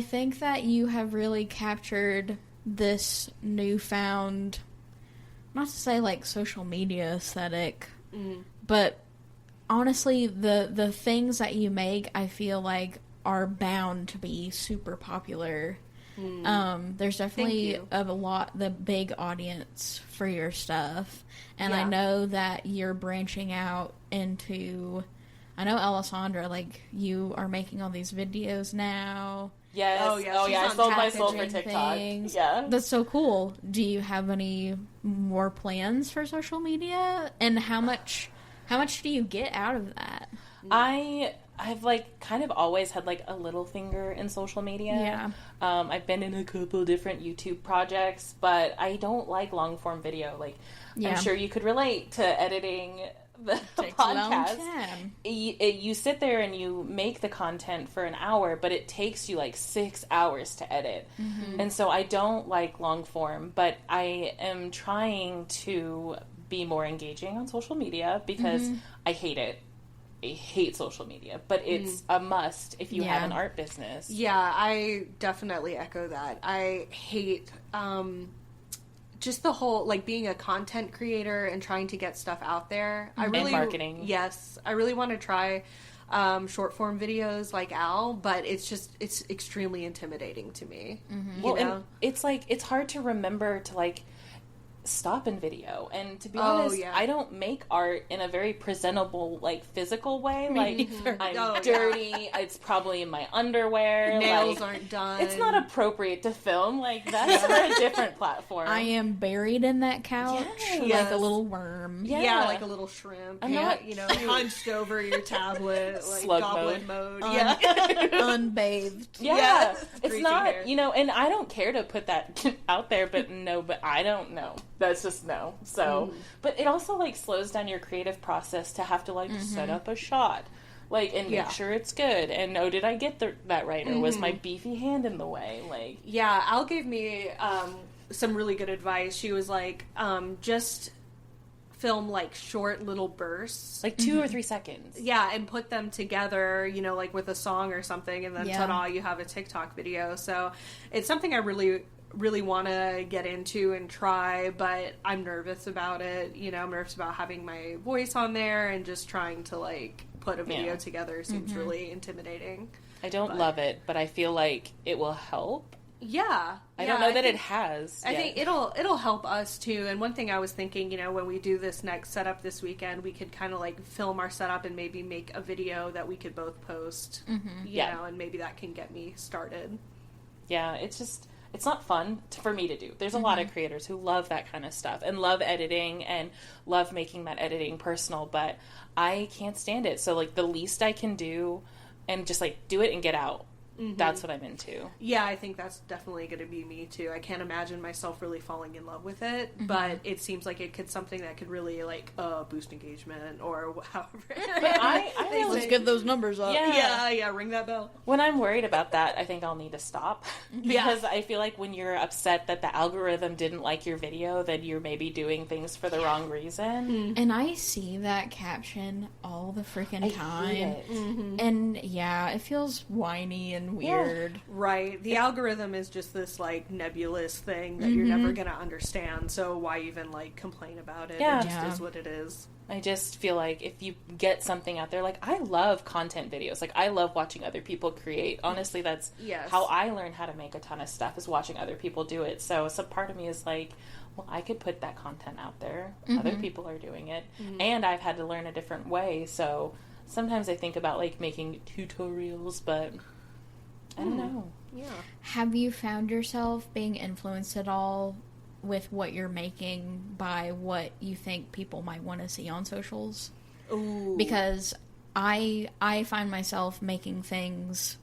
think that you have really captured this newfound, not to say like social media aesthetic, but honestly, the things that you make, I feel like are bound to be super popular. There's definitely the big audience for your stuff, and I know that you're branching out into, I know Alessandra, like, you are making all these videos now. Yes. Oh yeah. I sold my soul for TikTok. Things. Yeah. That's so cool. Do you have any more plans for social media? And how much do you get out of that? I've like kind of always had like a little finger in social media. Yeah. I've been in a couple different YouTube projects, but I don't like long form video. Like, I'm sure you could relate to editing the podcast. You sit there and you make the content for an hour, but it takes you like 6 hours to edit. And so I don't like long form, but I am trying to be more engaging on social media because I hate it. I hate social media, but it's a must if you have an art business. Yeah, I definitely echo that. I hate just the whole, like, being a content creator and trying to get stuff out there. And marketing. Yes, I really want to try short form videos like Al, but it's extremely intimidating to me. Well, and it's like, it's hard to remember to like stop in video, and to be honest, I don't make art in a very presentable, like, physical way. Like, I'm dirty, it's probably in my underwear, nails like, aren't done, it's not appropriate to film. Like, that's for a different platform. I am buried in that couch like a little worm. Like a little shrimp. I'm not, hunched over your tablet, like slug goblin mode. Unbathed. It's not, and I don't care to put that out there, but I don't know. That's just no. So, but it also, like, slows down your creative process to have to, like, set up a shot, like, and make sure it's good. And, did I get that right? Or was my beefy hand in the way? Like, Al gave me some really good advice. She was like, just film, like, short little bursts. Like 2 or 3 seconds. Yeah, and put them together, like, with a song or something, and then ta-da, you have a TikTok video. So, it's something I really want to get into and try, but I'm nervous about it. I'm nervous about having my voice on there and just trying to, like, put a video together seems really intimidating. I don't love it, but I feel like it will help. Yeah. I don't know that it has. I think it'll help us too. And one thing I was thinking, when we do this next setup this weekend, we could kind of like film our setup and maybe make a video that we could both post, you know, and maybe that can get me started. Yeah, it's not fun for me to do. There's a lot of creators who love that kind of stuff and love editing and love making that editing personal, but I can't stand it. So like the least I can do and just like do it and get out. That's what I'm into. Yeah, I think that's definitely going to be me too. I can't imagine myself really falling in love with it, but it seems like it could something that could really like boost engagement or however. Let's get those numbers up. Yeah, ring that bell. When I'm worried about that, I think I'll need to stop because I feel like when you're upset that the algorithm didn't like your video, then you're maybe doing things for the wrong reason. And I see that caption all the freaking time. Hate it. And yeah, it feels whiny and weird. Right. The algorithm is just this like nebulous thing that you're never going to understand. So why even like complain about it? Yeah. It just is what it is. I just feel like if you get something out there, like I love content videos. Like I love watching other people create. Honestly, that's how I learn how to make a ton of stuff is watching other people do it. So some part of me is like, well, I could put that content out there. Other people are doing it. And I've had to learn a different way. So sometimes I think about like making tutorials, but I don't know. Yeah. Have you found yourself being influenced at all with what you're making by what you think people might want to see on socials? Ooh. Because I find myself making things,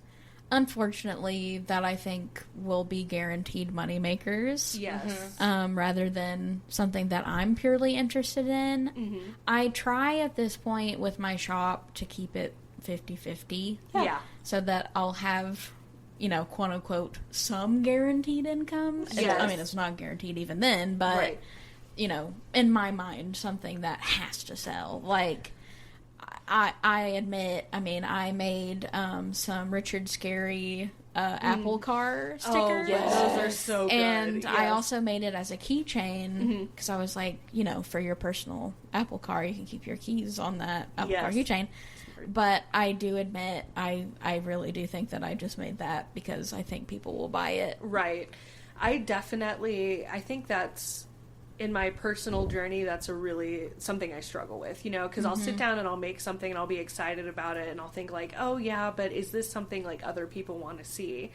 unfortunately, that I think will be guaranteed money makers. Yes. Rather than something that I'm purely interested in. I try at this point with my shop to keep it 50-50. Yeah. So that I'll have, quote unquote, some guaranteed income. Yes. I mean, it's not guaranteed even then, but, in my mind, something that has to sell. Like, I admit, I made some Richard Scarry Apple car stickers. Oh, yes. Those are so good. And I also made it as a keychain because I was like, for your personal Apple car, you can keep your keys on that Apple car keychain. But I do admit, I really do think that I just made that because I think people will buy it. Right. I think that's, in my personal journey, that's something I struggle with, because I'll sit down and I'll make something and I'll be excited about it and I'll think like, oh yeah, but is this something like other people want to see?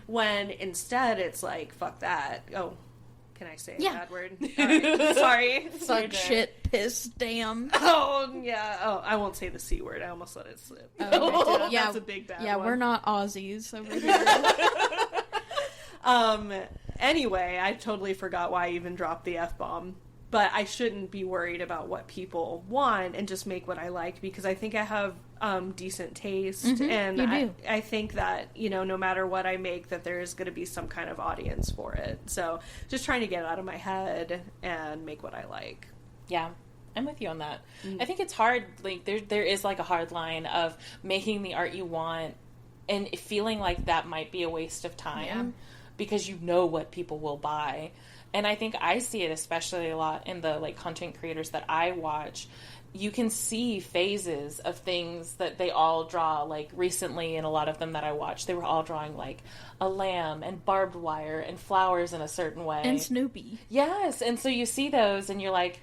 When instead it's like, fuck that. Oh, can I say a bad word? Right. Sorry. Suck, shit, piss, damn. Oh, yeah. Oh, I won't say the C word. I almost let it slip. Oh, yeah, that's a big bad one. Yeah, we're not Aussies over here. Anyway, I totally forgot why I even dropped the F-bomb. But I shouldn't be worried about what people want and just make what I like because I think I have decent taste. And you do. I think that, no matter what I make, that there is going to be some kind of audience for it. So just trying to get out of my head and make what I like. Yeah. I'm with you on that. I think it's hard. Like there is like a hard line of making the art you want and feeling like that might be a waste of time because what people will buy. And I think I see it especially a lot in the like content creators that I watch. You can see phases of things that they all draw. Like recently, in a lot of them that I watched, they were all drawing like a lamb and barbed wire and flowers in a certain way. And Snoopy. Yes. And so you see those and you're like,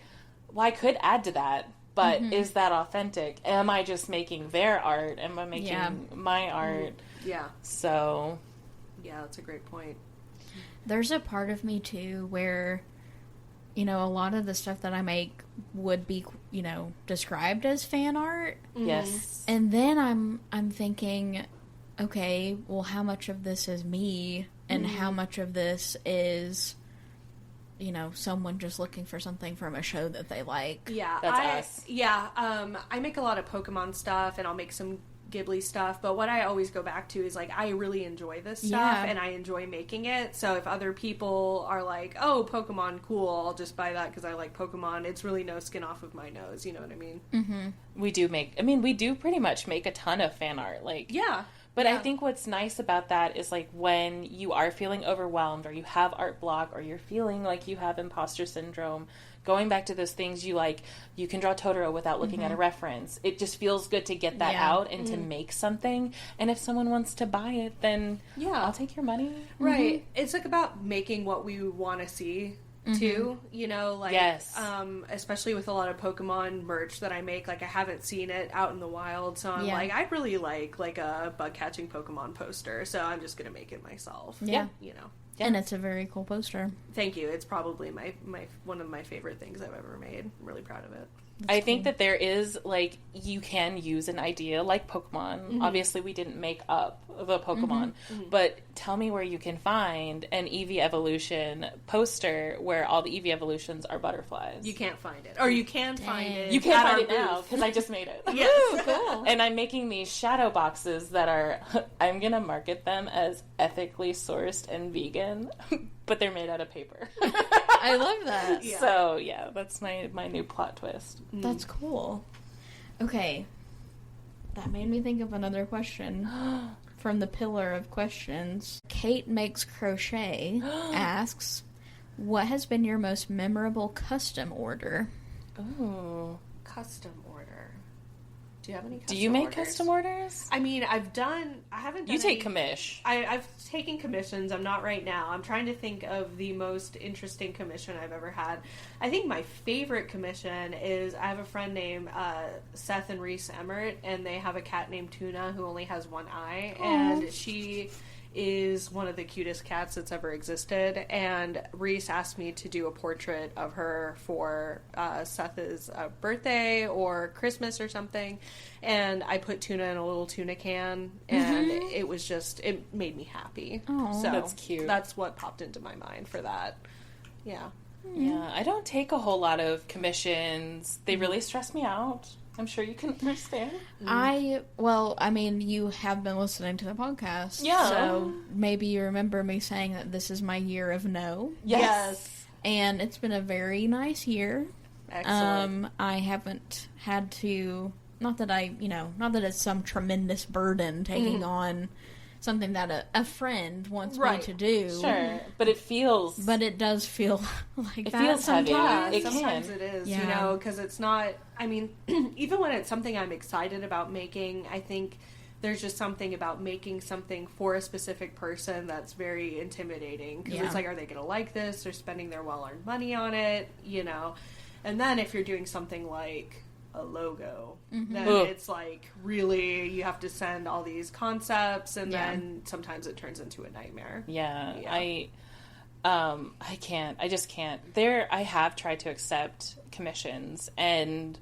well, I could add to that, but is that authentic? Am I just making their art? Am I making my art? Yeah. So. Yeah, that's a great point. There's a part of me, too, where, a lot of the stuff that I make would be, described as fan art. Yes. And then I'm thinking, okay, well, how much of this is me and how much of this is, someone just looking for something from a show that they like? Yeah. That's us. Yeah. I make a lot of Pokemon stuff and I'll make some Ghibli stuff, but what I always go back to is like I really enjoy this stuff and I enjoy making it. So if other people are like, oh, Pokemon, cool, I'll just buy that because I like Pokemon, it's really no skin off of my nose, you know what I mean? We do pretty much make a ton of fan art, like but I think what's nice about that is like when you are feeling overwhelmed or you have art block or you're feeling like you have imposter syndrome, going back to those things you like. You can draw Totoro without looking at a reference. It just feels good to get that out and to make something. And if someone wants to buy it, then I'll take your money. Right. It's like about making what we want to see too, you know, like, especially with a lot of Pokemon merch that I make, like, I haven't seen it out in the wild, so I'm like, I really like a bug catching Pokemon poster, so I'm just gonna make it myself. Yeah. You know. Yeah. And it's a very cool poster. Thank you. It's probably my one of my favorite things I've ever made. I'm really proud of it. I think that there is, like, you can use an idea like Pokemon. Obviously, we didn't make up the Pokemon, but tell me where you can find an Eevee Evolution poster where all the Eevee Evolutions are butterflies. You can't find it. Or you can find it. You can't find it now, because I just made it. Yes. Cool. And I'm making these shadow boxes that are, I'm going to market them as ethically sourced and vegan, but they're made out of paper. I love that. Yeah. So, yeah, that's my new plot twist. That's cool. Okay. That made me think of another question from the pillar of questions. Kate Makes Crochet asks, what has been your most memorable custom order? Ooh. Custom order. Do you have any custom Do you make orders? custom orders? I mean, I haven't done You take any- commish. I've taken commissions. I'm not right now. I'm trying to think of the most interesting commission I've ever had. I think my favorite commission is I have a friend named Seth and Reese Emmert, and they have a cat named Tuna who only has one eye, and she is one of the cutest cats that's ever existed, and Reese asked me to do a portrait of her for Seth's birthday or Christmas or something, and I put Tuna in a little tuna can, and it was just, it made me happy. Oh, so that's cute. That's what popped into my mind for that. Yeah. Yeah, I don't take a whole lot of commissions. They really stress me out. I'm sure you can understand. I mean, you have been listening to the podcast. Yeah. So maybe you remember me saying that this is my year of no. Yes. And it's been a very nice year. Excellent. I haven't had to, not that it's some tremendous burden taking on something that a friend wants me to do. Sure, but it feels... But it does feel like It that feels heavy. sometimes. It sometimes can. it is, Yeah. you know, because it's not, I mean, even when it's something I'm excited about making, I think there's just something about making something for a specific person that's very intimidating. Because it's like, are they going to like this? They're spending their well-earned money on it, you know? And then if you're doing something like a logo, then it's like, really, you have to send all these concepts, and then sometimes it turns into a nightmare. Yeah, Yeah. I can't. I just can't. I have tried to accept commissions, and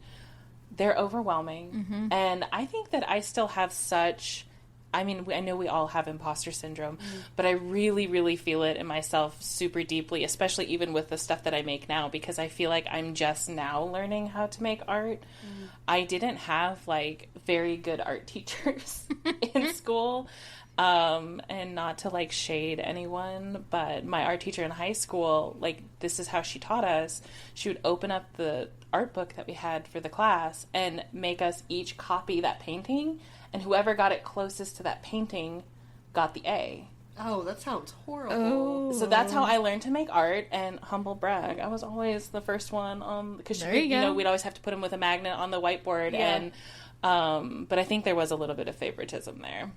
they're overwhelming. And I think that I still have such... I mean, I know we all have imposter syndrome, but I really, really feel it in myself super deeply, especially even with the stuff that I make now, because I feel like I'm just now learning how to make art. I didn't have, like, very good art teachers in school. And not to, like, shade anyone, but my art teacher in high school, like, this is how she taught us. She would open up the art book that we had for the class and make us each copy that painting, and whoever got it closest to that painting got the A. Oh, that sounds horrible. Oh. So that's how I learned to make art, and humble brag, I was always the first one on, because There you go. know, we'd always have to put them with a magnet on the whiteboard, and but I think there was a little bit of favoritism there,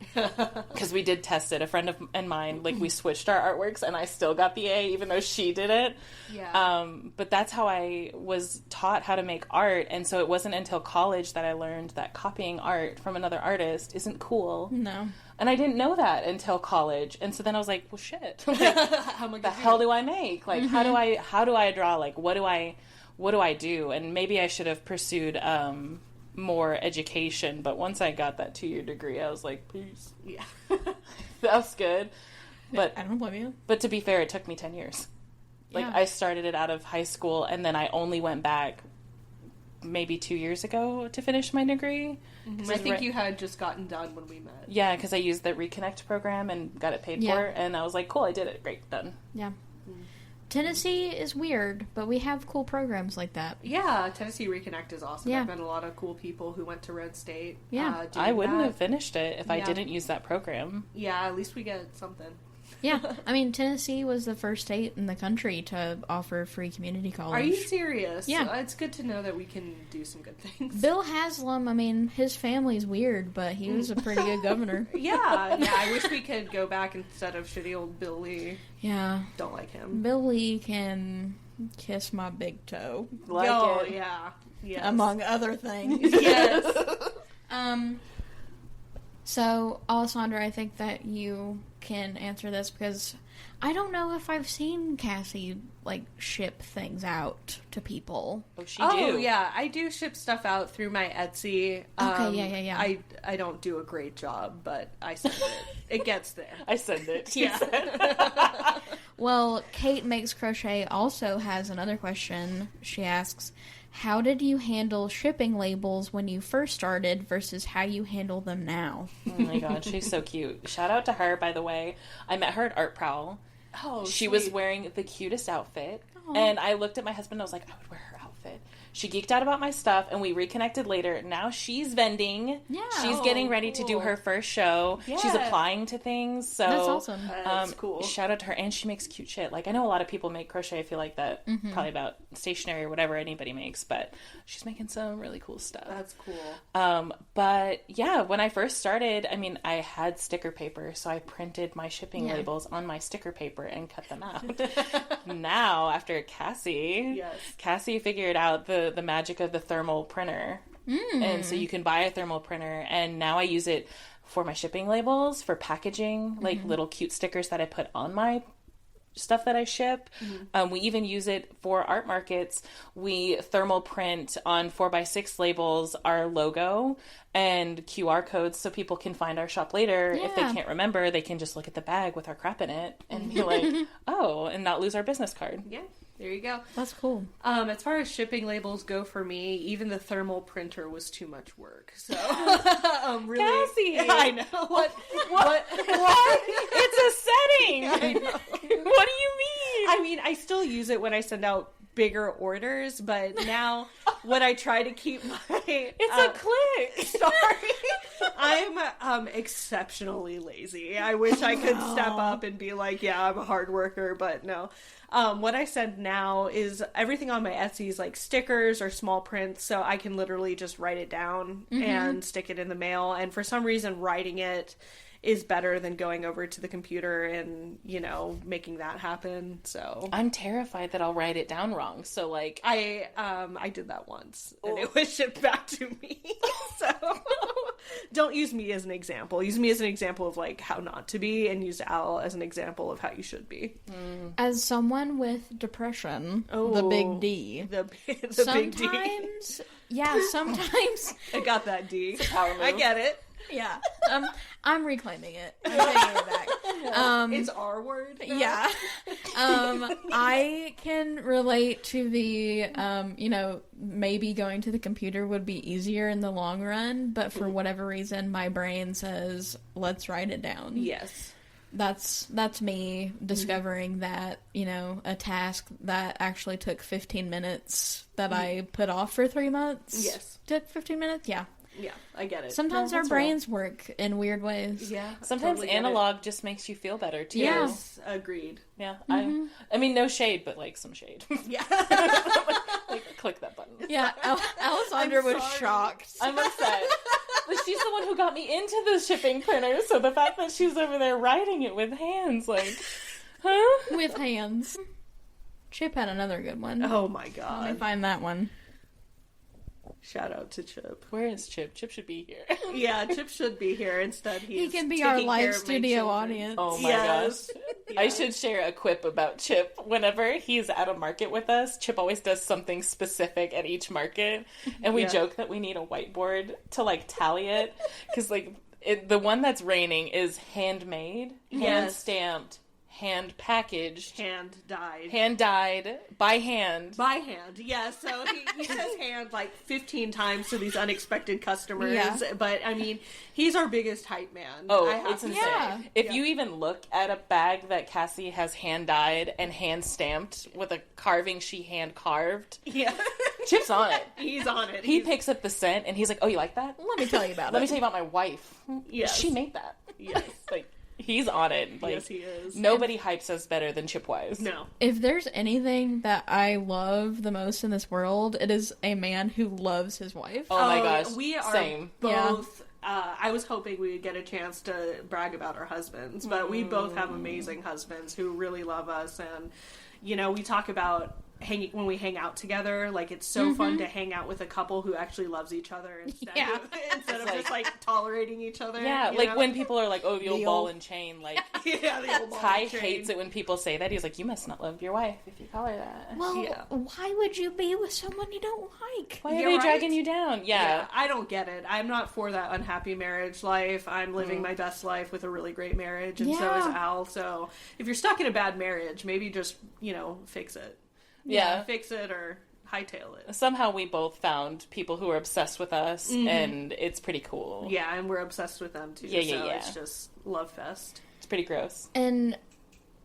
because we did test it. A friend of mine, like, we switched our artworks, and I still got the A, even though she did it. Yeah. But that's how I was taught how to make art, and so it wasn't until college that I learned that copying art from another artist isn't cool. No. And I didn't know that until college, and so then I was like, well, shit. Like, How am I the gonna hell do do I make? Like, how do I draw? Like, what do I do? And maybe I should have pursued more education, but once I got that 2-year degree, I was like, peace. Yeah. That was good. But I don't blame you. But to be fair, it took me 10 years. Like, I started it out of high school, and then I only went back maybe 2 years ago to finish my degree. I think you had just gotten done when we met. Yeah, because I used the Reconnect program and got it paid for, and I was like, cool, I did it. Great, done. Yeah. Tennessee is weird, but we have cool programs like that. Yeah, Tennessee Reconnect is awesome. Yeah. I've met a lot of cool people who went to Red State. Yeah. doing I wouldn't that. have finished it if I didn't use that program. Yeah, at least we get something. Yeah, I mean, Tennessee was the first state in the country to offer free community college. Are you serious? Yeah. It's good to know that we can do some good things. Bill Haslam, I mean, his family's weird, but he was a pretty good governor. Yeah, I wish we could go back instead of shitty old Bill Lee. Yeah. Don't like him. Bill Lee can kiss my big toe. Like it. Yeah. Yes. Among other things. Yes. So, Alessandra, I think that you can answer this because I don't know if I've seen Cassie, like, ship things out to people. Oh, she do. Yeah, I do ship stuff out through my Etsy. Okay, yeah. I don't do a great job, but I send it. It gets there. I send it. Yeah. Well, Kate Makes Crochet also has another question. She asks, how did you handle shipping labels when you first started versus how you handle them now? Oh my god, she's so cute. Shout out to her, by the way. I met her at Art Prowl. Oh, she was wearing the cutest outfit. Aww. And I looked at my husband and I was like, I would wear her outfit. She geeked out about my stuff and we reconnected later. Now she's vending. Yeah. She's getting ready to do her first show. Yeah. She's applying to things. So That's awesome. That's cool. Shout out to her. And she makes cute shit. Like, I know a lot of people make crochet, I feel like that, probably about stationery or whatever anybody makes, but she's making some really cool stuff. That's cool. But yeah, when I first started, I mean, I had sticker paper, so I printed my shipping labels on my sticker paper and cut them out. Now, after Cassie figured out the magic of the thermal printer. And so you can buy a thermal printer, and now I use it for my shipping labels, for packaging, like little cute stickers that I put on my stuff that I ship. We even use it for art markets. We thermal print on 4x6 labels our logo and QR codes so people can find our shop later. If they can't remember, they can just look at the bag with our crap in it and be like, oh, and not lose our business card. Yeah. There you go. That's cool. As far as shipping labels go for me, even the thermal printer was too much work. So, really, Cassie! I know. What? It's a setting! I know. What do you mean? I mean, I still use it when I send out bigger orders, but now when I try to keep my... It's a click! Sorry. I'm exceptionally lazy. I wish I could step up and be like, yeah, I'm a hard worker, but no. What I send now is everything on my Etsy is like stickers or small prints, so I can literally just write it down and stick it in the mail. And for some reason, writing it is better than going over to the computer and, you know, making that happen. So I'm terrified that I'll write it down wrong. So like I did that once and it was shipped back to me. So don't use me as an example. Use me as an example of like how not to be, and use Al as an example of how you should be. As someone with depression, the big D. The big D. Sometimes, sometimes I got that D. It's a power move. I get it. Yeah. I'm reclaiming it. I'm taking it back. It's our word. Yeah. I can relate to the, maybe going to the computer would be easier in the long run, but for whatever reason, my brain says, let's write it down. Yes. That's me discovering that, a task that actually took 15 minutes that I put off for 3 months. Yes. Took 15 minutes? Yeah. Yeah, I get it. Sometimes our brains work in weird ways. Yeah. Sometimes totally analog just makes you feel better too. Yes, agreed. Yeah. I mean, no shade, but like some shade. Yeah. Like, click that button. Yeah. Alessandra was shocked. I'm upset. But she's the one who got me into the shipping printer, so the fact that she's over there writing it with hands, like, huh? With hands. Chip had another good one. Oh my god. Let me find that one. Shout out to Chip. Where is Chip? Chip should be here. Yeah, Chip should be here. Instead, he can be our live studio audience. Oh my gosh. Yeah. I should share a quip about Chip. Whenever he's at a market with us, Chip always does something specific at each market. And we joke that we need a whiteboard to, like, tally it. Because, like, the one that's raining is handmade, hand-stamped, hand-packaged. Hand-dyed. By hand. By hand, yeah. So he says hand like 15 times to these unexpected customers. Yeah. But, I mean, he's our biggest hype man. Oh, it's insane. Yeah. If you even look at a bag that Cassie has hand-dyed and hand-stamped with a carving she hand-carved, Chip's on it. He's on it. He picks up the scent and he's like, oh, you like that? Let me tell you about it. Let me tell you about my wife. Yes. She made that. Yes. Like, He's on it. Like, yes, he is. Nobody hypes us better than Chip Wise. No. If there's anything that I love the most in this world, it is a man who loves his wife. Oh my gosh. We are Same. both... I was hoping we would get a chance to brag about our husbands, but we both have amazing husbands who really love us, and, you know, we talk about when we hang out together, like, it's so fun to hang out with a couple who actually loves each other instead of just, like, tolerating each other. Yeah, you like, know? when people are like, oh, the old ball and chain, like... Yeah, the old ball Ty and chain. hates it when people say that. He's like, you must not love your wife if you call her that. Well, why would you be with someone you don't like? Why are they dragging you down? Yeah. I don't get it. I'm not for that unhappy marriage life. I'm living my best life with a really great marriage, and so is Al. So if you're stuck in a bad marriage, maybe just, you know, fix it. Yeah. Fix it or hightail it. Somehow we both found people who are obsessed with us, and it's pretty cool. Yeah, and we're obsessed with them too. So it's just love fest. It's pretty gross. And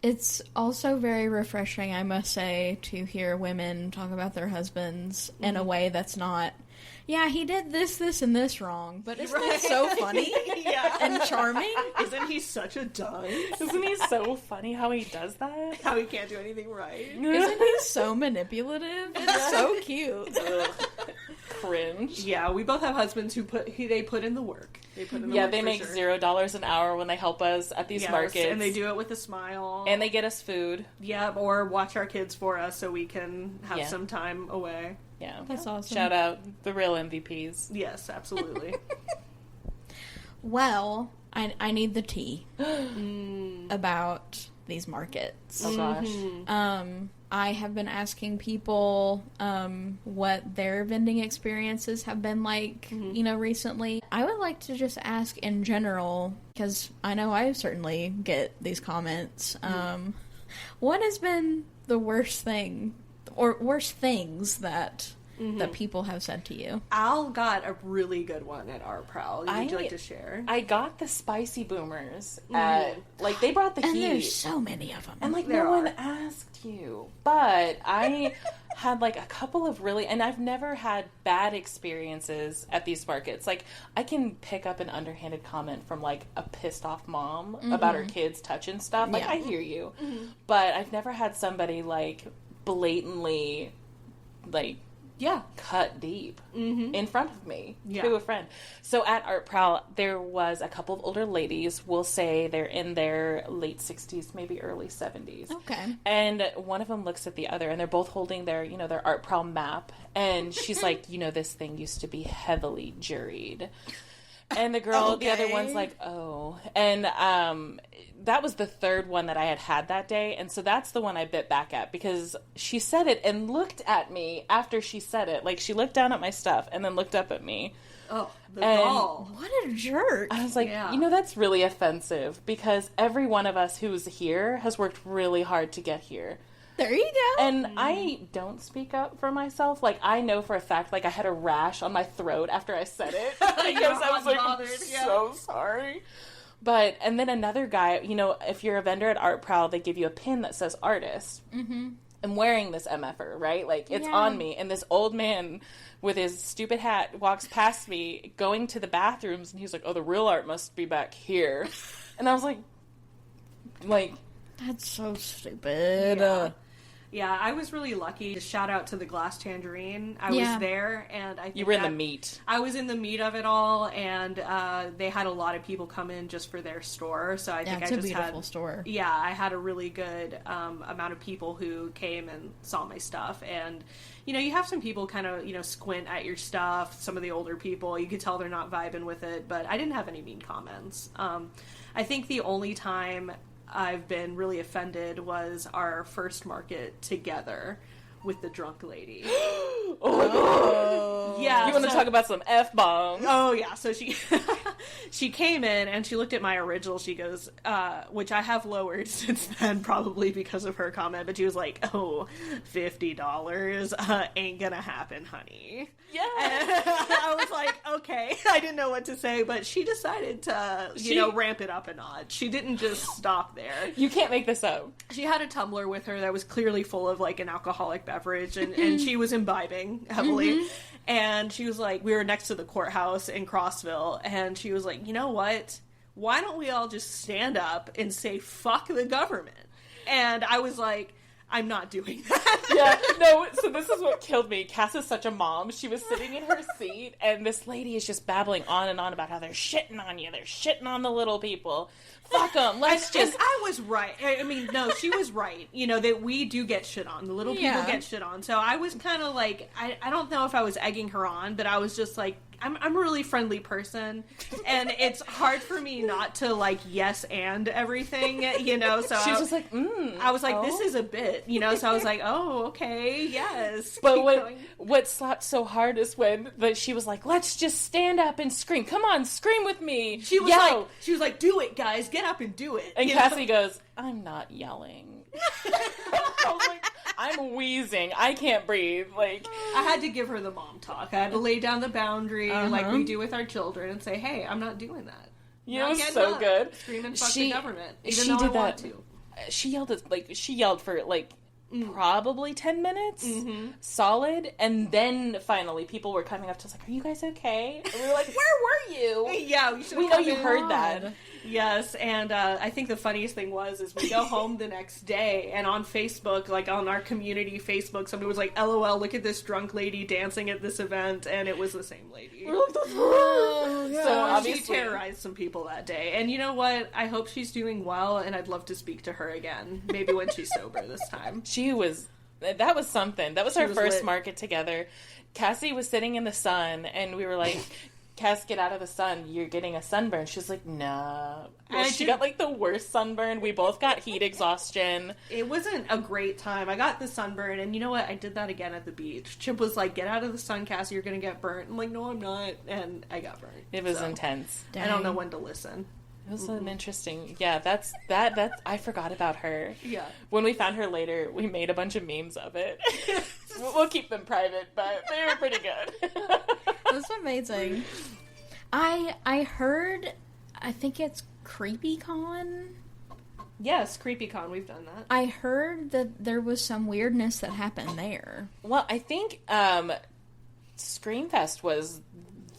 it's also very refreshing, I must say, to hear women talk about their husbands in a way that's not, yeah, he did this, and this wrong, but isn't that so funny and charming? Isn't he such a dunce? Isn't he so funny how he does that? How he can't do anything right. Isn't he so manipulative? It's so cute. Ugh. Cringe. Yeah, we both have husbands who put in the work. They put in the work. They make $0 an hour when they help us at these markets, and they do it with a smile. And they get us food. Yeah, or watch our kids for us so we can have some time away. Yeah, That's awesome. Shout out the real MVPs. Yes, absolutely. Well, I need the tea about these markets. Oh gosh. I have been asking people what their vending experiences have been like, you know, recently. I would like to just ask in general, because I know I certainly get these comments. What has been the worst thing, or worst things that people have said to you? Al got a really good one at Art Prowl. Would you like to share? I got the spicy boomers at, like, they brought the And heat. there's so many of them. And, like, There no one are. asked you. But I had, like, a couple of really... And I've never had bad experiences at these markets. Like, I can pick up an underhanded comment from, like, a pissed-off mom about her kids touching stuff. Like, I hear you. But I've never had somebody, like, blatantly, like... cut deep in front of me to a friend. So at Art Prowl, there was a couple of older ladies. We'll say they're in their late 60s, maybe early 70s. Okay. And one of them looks at the other, and they're both holding their, you know, their Art Prowl map. And she's like, you know, this thing used to be heavily juried. And the girl, the other one's like, oh. And that was the third one that I had that day. And so that's the one I bit back at, because she said it and looked at me after she said it. Like, she looked down at my stuff and then looked up at me. Oh, the doll. What a jerk. I was like, you know, that's really offensive, because every one of us who's here has worked really hard to get here. There you go. And I don't speak up for myself. Like, I know for a fact, like, I had a rash on my throat after I said it. Because I was like, I'm so sorry. But, and then another guy, you know, if you're a vendor at Art Prowl, they give you a pin that says artist. I'm wearing this MFR, right? Like, it's on me. And this old man with his stupid hat walks past me going to the bathrooms, and he's like, oh, the real art must be back here. And I was like, that's so stupid. Yeah, I was really lucky. Shout out to the Glass Tangerine. I was there, and I think you were in the meat. I was in the meat of it all, and they had a lot of people come in just for their store. So I think it's a beautiful store. Yeah, I had a really good amount of people who came and saw my stuff, and you know, you have some people kind of, you know, squint at your stuff. Some of the older people, you could tell they're not vibing with it, but I didn't have any mean comments. I think the only time I've been really offended was our first market together with the drunk lady. Yeah. You want to talk about some F-bombs? Oh, yeah. So she came in and she looked at my original. She goes, which I have lowered since then, probably because of her comment, but she was like, oh, $50 ain't gonna happen, honey. Yeah. And I was like, okay. I didn't know what to say, but she decided to, you know, ramp it up a notch. She didn't just stop there. You can't make this up. She had a tumbler with her that was clearly full of, like, an alcoholic beverage, and she was imbibing heavily. And she was like, we were next to the courthouse in Crossville, and she was like, you know what? why don't we all just stand up and say, fuck the government? And I was like, I'm not doing that. Yeah, no, so this is what killed me. Cass is such a mom. She was sitting in her seat, and this lady is just babbling on and on about how they're shitting on you. They're shitting on the little people. Fuck them. Let's just... And I was right. I mean, no, she was right. You know, that we do get shit on. The little people get shit on. So I was kind of like, I don't know if I was egging her on, but I was just like, I'm a really friendly person, and it's hard for me not to, like, yes and everything, you know, so she was just like, I was like, this is a bit, you know, so I was like, oh, okay, yes. But what slapped so hard is when she was like, let's just stand up and scream. Come on, scream with me. She was like, do it, guys, get up and do it. And Cassie goes, I'm not yelling. I was like, I'm wheezing. I can't breathe. Like, I had to give her the mom talk. I had to lay down the boundary like we do with our children and say, hey, I'm not doing that. Yeah, it was so good. Screaming fuck the government. Even though I want to. She yelled for probably 10 minutes solid, and then finally people were coming up to us like, are you guys okay? And we were like, where were you? Yeah, we know you heard that. Yes, and I think the funniest thing is we go home the next day, and on Facebook, like on our community Facebook, somebody was like, LOL, look at this drunk lady dancing at this event, and it was the same lady. We're like, that's her! Yeah. So obviously, she terrorized some people that day, and you know what? I hope she's doing well, and I'd love to speak to her again, maybe when she's sober this time. That was something. That was our first lit. market together. Cassie was sitting in the sun, and we were like, Cass, get out of the sun. You're getting a sunburn. She's like, nah. Well, she got, like, the worst sunburn. We both got heat exhaustion. It wasn't a great time. I got the sunburn, and you know what? I did that again at the beach. Chip was like, get out of the sun, Cassie. You're going to get burnt. I'm like, no, I'm not. And I got burnt. It was intense. Dang. I don't know when to listen. It was an interesting... Yeah, that's... I forgot about her. Yeah. When we found her later, we made a bunch of memes of it. We'll keep them private, but they were pretty good. That's amazing. I heard, I think it's CreepyCon? Yes, CreepyCon, we've done that. I heard that there was some weirdness that happened there. Well, I think Screamfest was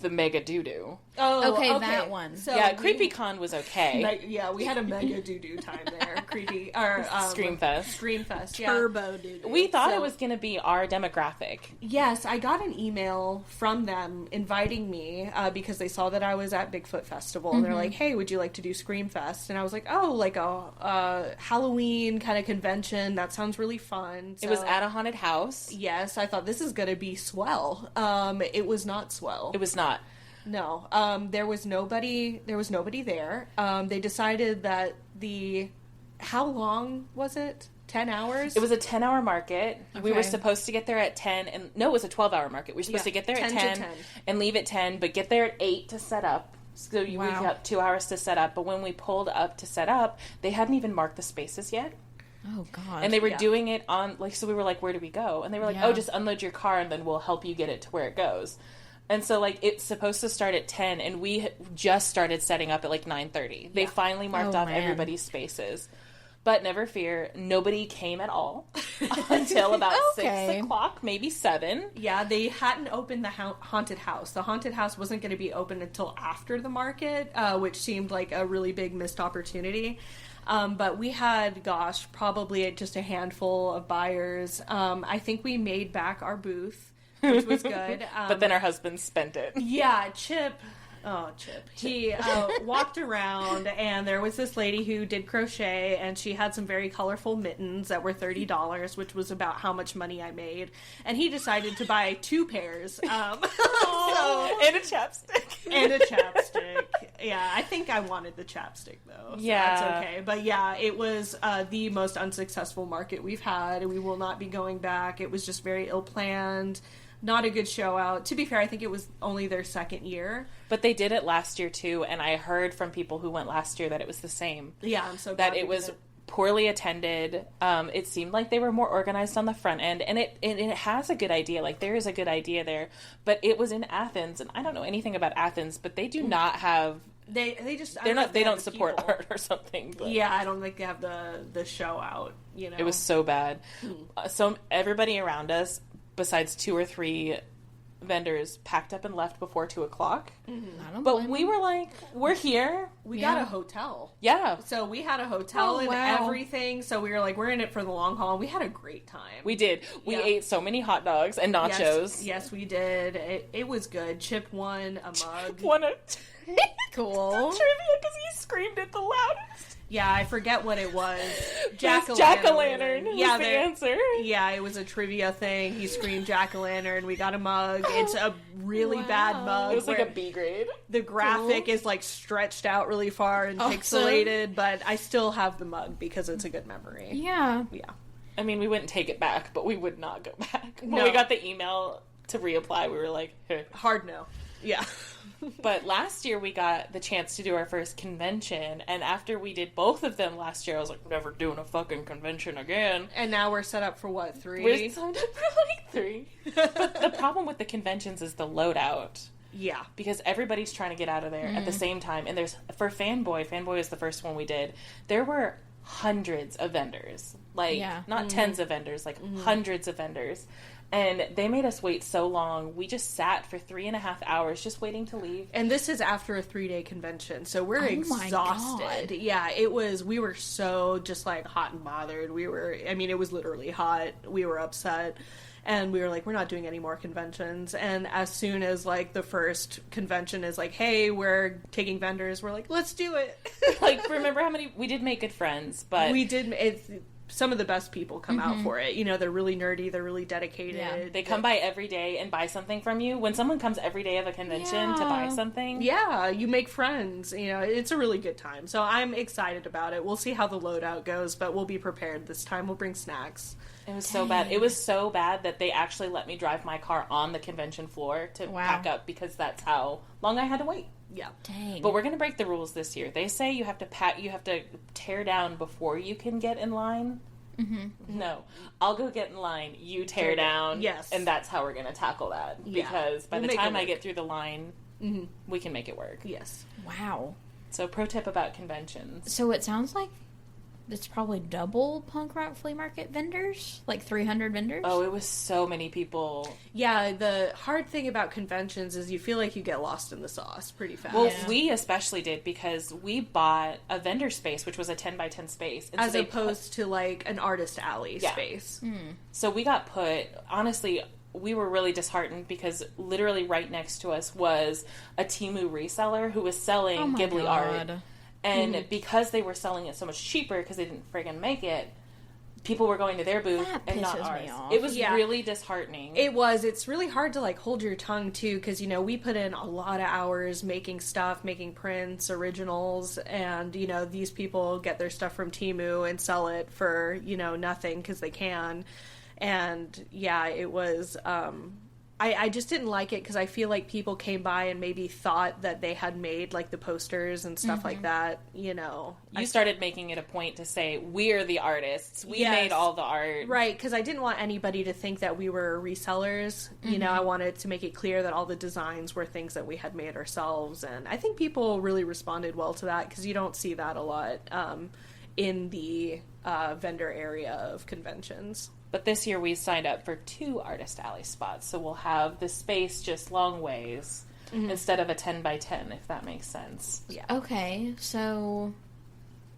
the mega doo-doo. Oh, okay, that one. So yeah, CreepyCon was okay. Yeah, we had a mega doo-doo time there. Screamfest, yeah. Turbo doo-doo. We thought it was going to be our demographic. Yes, I got an email from them inviting me because they saw that I was at Bigfoot Festival, and they're like, hey, would you like to do Screamfest? And I was like, oh, like a Halloween kind of convention. That sounds really fun. So, it was at a haunted house. Yes, I thought this is going to be swell. It was not swell. It was not. No, there was nobody there. They decided that how long was it? 10 hours? It was a 10-hour market. Okay. We were supposed to get there at 10, and no, it was a 12-hour market. We were supposed to get there at 10 and leave at 10, but get there at 8 to set up. So we got 2 hours to set up, but when we pulled up to set up, they hadn't even marked the spaces yet. Oh, God. And they were doing it on, like, so we were like, where do we go? And they were like, oh, just unload your car, and then we'll help you get it to where it goes. And so, like, it's supposed to start at 10, and we just started setting up at, like, 9:30. Yeah. They finally marked off everybody's spaces. But never fear, nobody came at all until about 6 o'clock, maybe 7. Yeah, they hadn't opened the haunted house. The haunted house wasn't going to be open until after the market, which seemed like a really big missed opportunity. But we had, probably just a handful of buyers. I think we made back our booth, which was good. But then our husbands spent it. Yeah, Chip. He walked around, and there was this lady who did crochet, and she had some very colorful mittens that were $30, which was about how much money I made. And he decided to buy 2 pairs. And a chapstick. And a chapstick. Yeah, I think I wanted the chapstick, though. So that's okay. But yeah, it was the most unsuccessful market we've had, and we will not be going back. It was just very ill-planned. Not a good show out. To be fair, I think it was only their second year. But they did it last year, too, and I heard from people who went last year that it was the same. Yeah, I'm so glad that it was poorly attended. It seemed like they were more organized on the front end, and it has a good idea. Like, there is a good idea there. But it was in Athens, and I don't know anything about Athens, but they do not have... They don't support art or something. But. Yeah, I don't think they have the show out, you know. It was so bad. So everybody around us, besides 2 or 3 vendors packed up and left before 2:00. Mm-hmm. But we were like, we're here. We got a hotel. Yeah. So we had a hotel and everything. So we were like, we're in it for the long haul. We had a great time. We did. We ate so many hot dogs and nachos. Yes, we did. It was good. Chip won a mug. Won a cool trivia because he screamed it the loudest. Yeah, I forget what it was. Jack-o'-lantern. Yeah, the answer. Yeah, it was a trivia thing. He screamed jack-o'-lantern. We got a mug. It's a really bad mug. It was like a B grade. The graphic is like stretched out really far and pixelated, but I still have the mug because it's a good memory. Yeah. Yeah. I mean, we wouldn't take it back, but we would not go back. When we got the email to reapply, we were like, hey. Hard no. Yeah. But last year we got the chance to do our first convention, and after we did both of them last year, I was like, never doing a fucking convention again. And now we're set up for what, 3? We're signed up for like 3. But the problem with the conventions is the loadout. Yeah. Because everybody's trying to get out of there at the same time. And there's, for Fanboy was the first one we did, there were hundreds of vendors. Like, not tens of vendors, like hundreds of vendors. And they made us wait so long. We just sat for 3.5 hours just waiting to leave. And this is after a 3-day convention, so we're exhausted. Yeah, we were so just like hot and bothered. It was literally hot. We were upset. And we were like, we're not doing any more conventions. And as soon as like the first convention is like, hey, we're taking vendors, we're like, let's do it. Like, remember how many, we did make good friends, but we did, some of the best people come out for it. You know, they're really nerdy, they're really dedicated. Yeah. They come by every day and buy something from you. When someone comes every day of a convention to buy something. Yeah, you make friends. You know, it's a really good time. So I'm excited about it. We'll see how the loadout goes, but we'll be prepared this time. We'll bring snacks. It was so bad. It was so bad that they actually let me drive my car on the convention floor to pack up because that's how long I had to wait. Yeah. Dang. But we're going to break the rules this year. They say you have to tear down before you can get in line. Mm-hmm. No. I'll go get in line, you tear down. Yes. And that's how we're going to tackle that. Because by the time I get through the line, we can make it work. Yes. Wow. So pro tip about conventions. So it sounds like it's probably double punk rock flea market vendors, like 300 vendors. Oh, it was so many people. Yeah, the hard thing about conventions is you feel like you get lost in the sauce pretty fast. Well, we especially did because we bought a vendor space, which was a 10 by 10 space. And as opposed to like an artist alley space. So we got honestly, we were really disheartened because literally right next to us was a Temu reseller who was selling Ghibli art. And because they were selling it so much cheaper because they didn't friggin' make it, people were going to their booth and not ours. It was really disheartening. It was. It's really hard to like hold your tongue too because, you know, we put in a lot of hours making stuff, making prints, originals, and, you know, these people get their stuff from Temu and sell it for, you know, nothing because they can. And yeah, it was, I just didn't like it because I feel like people came by and maybe thought that they had made like the posters and stuff like that, you know. You started making it a point to say, we're the artists. We made all the art. Right, because I didn't want anybody to think that we were resellers. You know, I wanted to make it clear that all the designs were things that we had made ourselves. And I think people really responded well to that because you don't see that a lot in the vendor area of conventions. But this year we signed up for 2 Artist Alley spots, so we'll have the space just long ways instead of a 10 by 10, if that makes sense. Yeah. Okay, so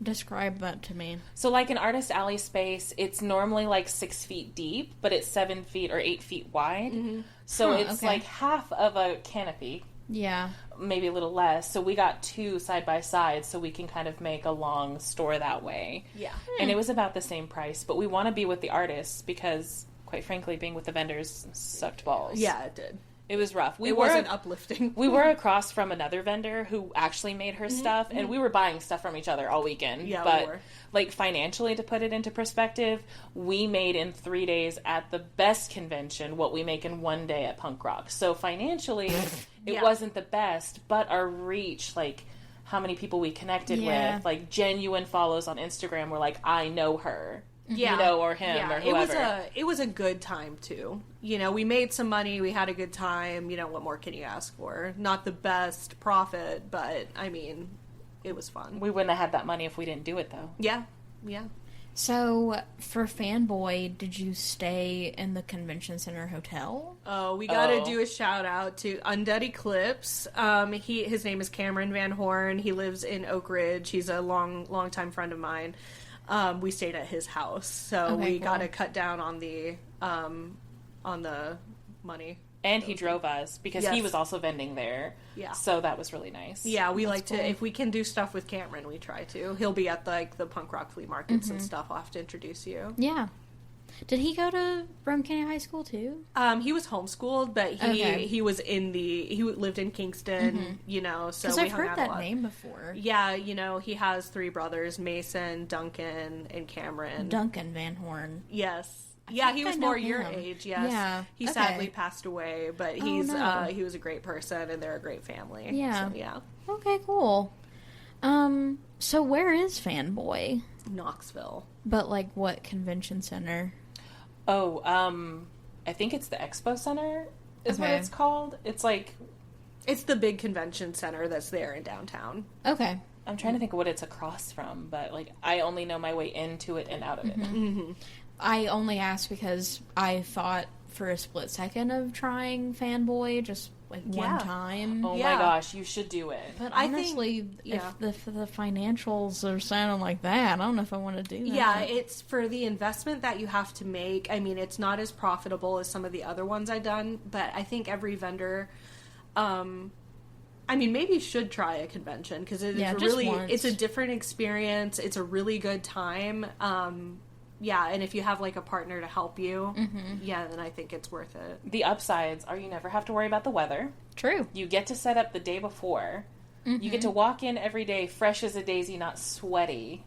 describe that to me. So like an Artist Alley space, it's normally like 6 feet deep, but it's 7 feet or 8 feet wide. So it's like half of a canopy. Yeah. Maybe a little less. So we got 2 side by side so we can kind of make a long store that way. Yeah. And it was about the same price, but we want to be with the artists because, quite frankly, being with the vendors sucked balls. Yeah, it did. It was rough. It wasn't uplifting. We were across from another vendor who actually made her stuff, and we were buying stuff from each other all weekend. Yeah, but we were. Like financially, to put it into perspective, we made in 3 days at the best convention what we make in 1 day at punk rock. So financially, it wasn't the best, but our reach, like how many people we connected with, like genuine follows on Instagram were like, I know her. Yeah. You know, or him, or whoever. It was a good time, too. You know, we made some money, we had a good time, you know, what more can you ask for? Not the best profit, but, I mean, it was fun. We wouldn't have had that money if we didn't do it, though. Yeah, yeah. So, for Fanboy, did you stay in the convention center hotel? Oh, we gotta do a shout out to Undead Eclipse. His name is Cameron Van Horn. He lives in Oak Ridge. He's a long time friend of mine. We stayed at his house, so we gotta cut down on the money. And he drove us because he was also vending there. Yeah. So that was really nice. Yeah, we like to, if we can do stuff with Cameron, we try to. He'll be at the punk rock flea markets and stuff. I'll have to introduce you. Yeah. Did he go to Rome Canyon High School too? He was homeschooled, but he was he lived in Kingston, you know, so we I've hung heard out that a lot. name before. Yeah, you know, he has 3 brothers, Mason, Duncan, and Cameron. Duncan Van Horn. Yes. Yeah, he was more your age, yes. Yeah. He sadly passed away, but he was a great person, and they're a great family. Yeah. So, yeah. Okay, cool. So where is Fanboy? Knoxville. But, like, what convention center? Oh, I think it's the Expo Center is what it's called. It's like... It's the big convention center that's there in downtown. Okay. I'm trying to think of what it's across from, but, like, I only know my way into it and out of it. Mm-hmm. I only asked because I thought for a split second of trying Fanboy just like one time. Oh my gosh, you should do it. But honestly, if the financials are sounding like that, I don't know if I want to do that. Yeah, it's for the investment that you have to make. I mean, it's not as profitable as some of the other ones I've done, but I think every vendor, I mean, maybe you should try a convention because it's a different experience. It's a really good time. Yeah, and if you have, like, a partner to help you, then I think it's worth it. The upsides are you never have to worry about the weather. True. You get to set up the day before. You get to walk in every day fresh as a daisy, not sweaty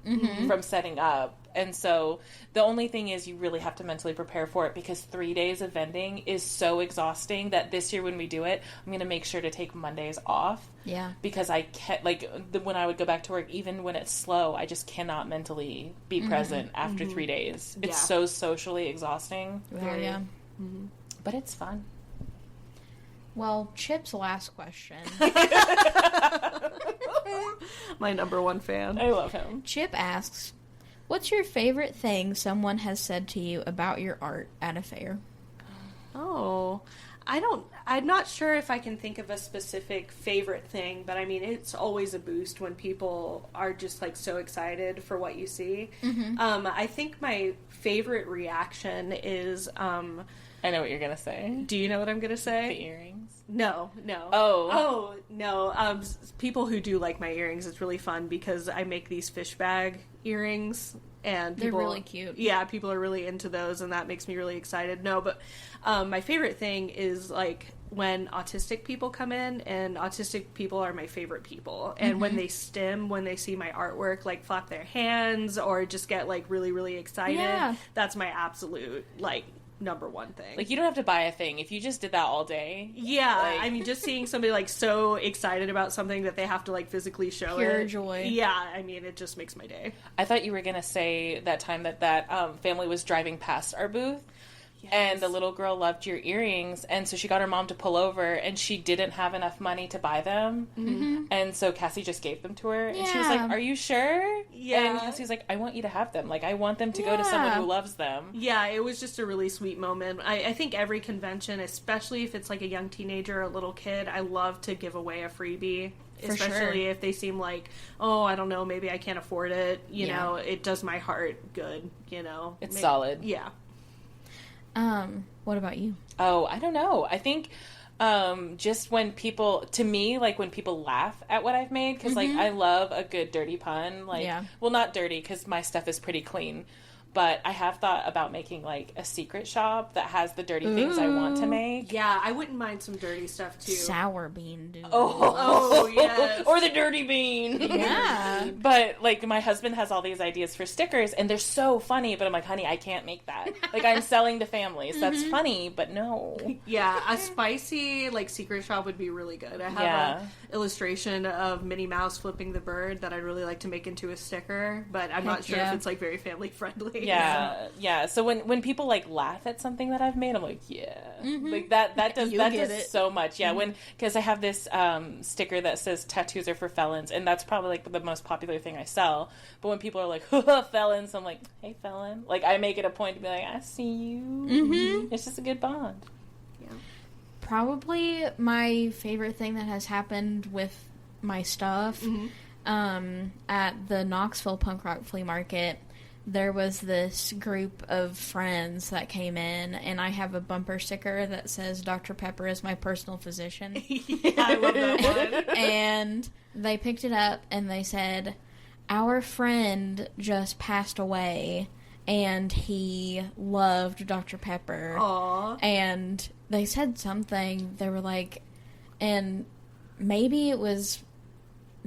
from setting up. And so the only thing is you really have to mentally prepare for it because 3 days of vending is so exhausting that this year when we do it, I'm going to make sure to take Mondays off. Yeah. Because I can't, like, when I would go back to work, even when it's slow, I just cannot mentally be present after 3 days. It's so socially exhausting. Well, yeah. But it's fun. Well, Chip's last question. My number one fan. I love him. Chip asks, what's your favorite thing someone has said to you about your art at a fair? Oh, I'm not sure if I can think of a specific favorite thing, but I mean, it's always a boost when people are just, like, so excited for what you see. I think my favorite reaction is, I know what you're going to say. Do you know what I'm going to say? The earrings? No. Oh, no. People who do like my earrings, it's really fun because I make these fish bag earrings. And they're really cute. Yeah, people are really into those, and that makes me really excited. No, but my favorite thing is, like, when autistic people come in, and autistic people are my favorite people. And when they when they see my artwork, like, flap their hands or just get, like, really, really excited, that's my absolute, like, number one thing. Like, you don't have to buy a thing if you just did that all day. Yeah, like... I mean, just seeing somebody, like, so excited about something that they have to, like, physically show pure joy. Yeah, I mean, it just makes my day. I thought you were gonna say that time that family was driving past our booth. Yes. And the little girl loved your earrings, and so she got her mom to pull over, and she didn't have enough money to buy them. And so Cassie just gave them to her, and she was like, are you sure? Yeah. And Cassie was like, I want you to have them. Like, I want them to go to someone who loves them. Yeah, it was just a really sweet moment. I think every convention, especially if it's like a young teenager or a little kid, I love to give away a freebie. Especially if they seem like, oh, I don't know, maybe I can't afford it. You know, it does my heart good, you know. It's solid. Yeah. What about you? Oh, I don't know. I think just when people, to me, like when people laugh at what I've made, because like I love a good dirty pun. Like, well, not dirty because my stuff is pretty clean. But I have thought about making, like, a secret shop that has the dirty things I want to make. Yeah, I wouldn't mind some dirty stuff, too. Sour bean doodle. Oh, yes. Or the dirty bean. Yeah. But, like, my husband has all these ideas for stickers, and they're so funny. But I'm like, honey, I can't make that. Like, I'm selling to families. That's funny, but no. Yeah, a spicy, like, secret shop would be really good. I have an illustration of Minnie Mouse flipping the bird that I'd really like to make into a sticker. But I'm not sure if it's, like, very family-friendly. Yeah. So when people like laugh at something that I've made, I'm like, yeah, like that does so much. Yeah, because I have this sticker that says tattoos are for felons, and that's probably like the most popular thing I sell. But when people are like felons, I'm like, hey felon, like I make it a point to be like, I see you. It's just a good bond. Yeah. Probably my favorite thing that has happened with my stuff at the Knoxville Punk Rock Flea Market. There was this group of friends that came in, and I have a bumper sticker that says Dr. Pepper is my personal physician. I love that one. And they picked it up, and they said, our friend just passed away, and he loved Dr. Pepper. Aww. And they said something, they were like, and maybe it was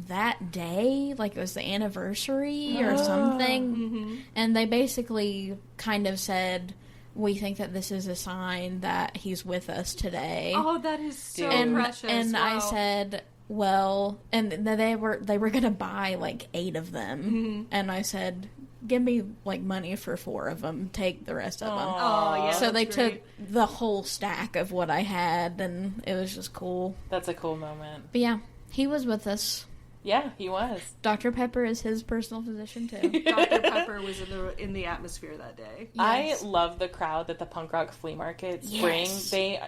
that day, like it was the anniversary or something, and they basically kind of said, we think that this is a sign that he's with us today. Oh, that is so precious. And wow. I said, well, and they were gonna buy like 8 of them, and I said, give me like money for 4 of them, take the rest of them. Oh, yeah. So they great. took the whole stack of what I had, and it was just cool. That's a cool moment. But yeah, he was with us. Yeah, he was. Dr. Pepper is his personal physician too. Dr. Pepper was in the atmosphere that day. Yes. I love the crowd that the punk rock flea markets bring.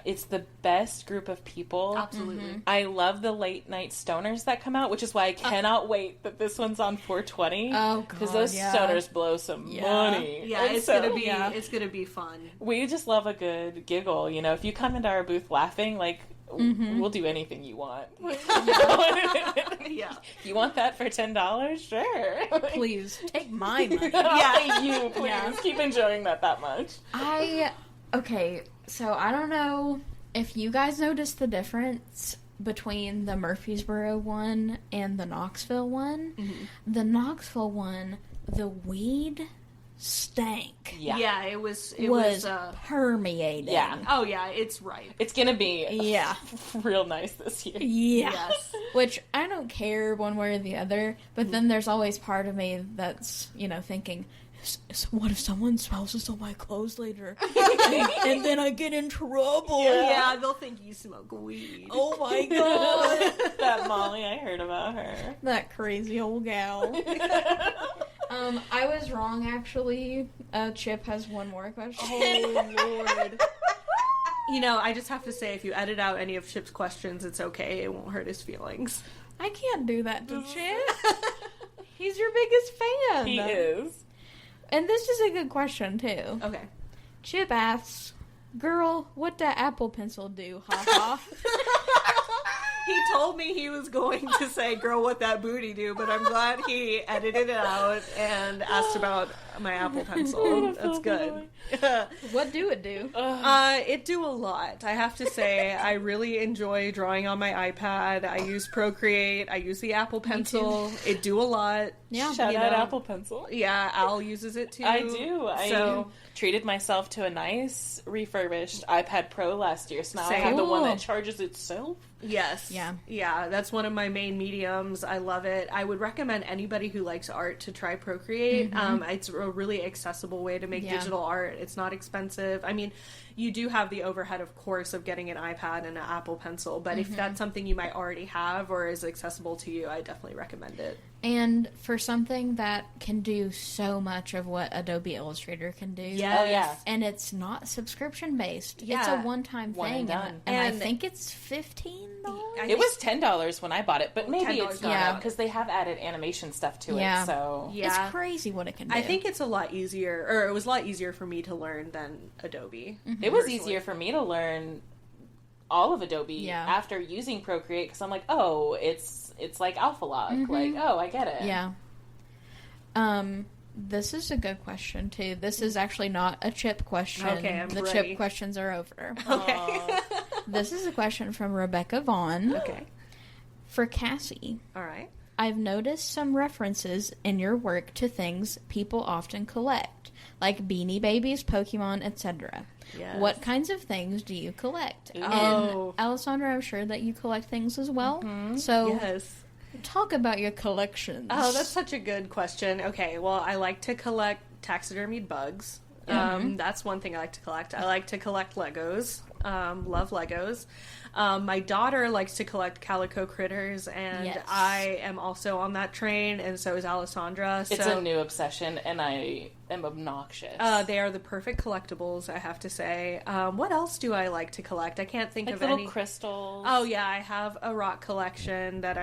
It's the best group of people. Absolutely. I love the late night stoners that come out, which is why I cannot wait that this one's on 420. Oh god, because those stoners blow some money. Yeah, and it's gonna be fun. We just love a good giggle. You know, if you come into our booth laughing, like. We'll do anything you want. Yeah. You want that for $10? Sure. Please take my money. Yeah, you please keep enjoying that much. Okay, so I don't know if you guys noticed the difference between the Murfreesboro one and the Knoxville one. The Knoxville one, the weed stank. Yeah, it was permeating. Yeah. Oh yeah, it's right. It's gonna be real nice this year. Yeah. Yes. Which I don't care one way or the other, but then there's always part of me that's, thinking, so what if someone smells this on my clothes later? and then I get in trouble. Yeah, they'll think you smoke weed. Oh my god. That Molly, I heard about her. That crazy old gal. I was wrong, actually. Chip has one more question. Oh, Lord. I just have to say, if you edit out any of Chip's questions, it's okay. It won't hurt his feelings. I can't do that to Chip. He's your biggest fan. He is. And this is a good question, too. Okay. Chip asks, girl, what da Apple Pencil do? Ha ha. He told me he was going to say, girl, what that booty do, but I'm glad he edited it out and asked about my Apple Pencil. That's good. What do it do? It do a lot. I have to say, I really enjoy drawing on my iPad. I use Procreate. I use the Apple Pencil. It do a lot. Yeah. Shout out Apple Pencil. Yeah, Al uses it too. I do. I treated myself to a nice refurbished iPad Pro last year, so now I have the one that charges itself. Yes. Yeah. Yeah, that's one of my main mediums. I love it. I would recommend anybody who likes art to try Procreate. It's a really accessible way to make digital art. It's not expensive. I mean, you do have the overhead, of course, of getting an iPad and an Apple Pencil, but if that's something you might already have or is accessible to you, I definitely recommend it. And for something that can do so much of what Adobe Illustrator can do. Yes. Oh, yeah. And it's not subscription based. Yeah. It's a one-time One thing. and done. And I think it's $15. It was $10 when I bought it, but maybe $10 it's not yeah. because they have added animation stuff to Yeah. it. So Yeah. It's crazy what it can do. I think it's a lot easier, or it was a lot easier for me to learn than Adobe. it was personally. easier for me to learn all of Adobe after using Procreate because I'm like, oh, it's like AlphaLog. Like, oh, I get it. Yeah. This is a good question, too. This is actually not a Chip question. Okay, I'm the ready. Chip questions are over. Okay. This is a question from Rebecca Vaughn. Okay. For Cassie. All right. I've noticed some references in your work to things people often collect, like Beanie Babies, Pokemon, etc. Yes. What kinds of things do you collect? Oh. And Alessandra, I'm sure that you collect things as well. So Yes. talk about your collections. Oh, that's such a good question. Okay, well, I like to collect taxidermied bugs. That's one thing I like to collect. I like to collect Legos. Love Legos. My daughter likes to collect calico critters, and I am also on that train, and so is Alessandra. It's a new obsession, and I am obnoxious. They are the perfect collectibles, I have to say. What else do I like to collect? I can't think of any. Little crystals. Oh, yeah, I have a rock collection that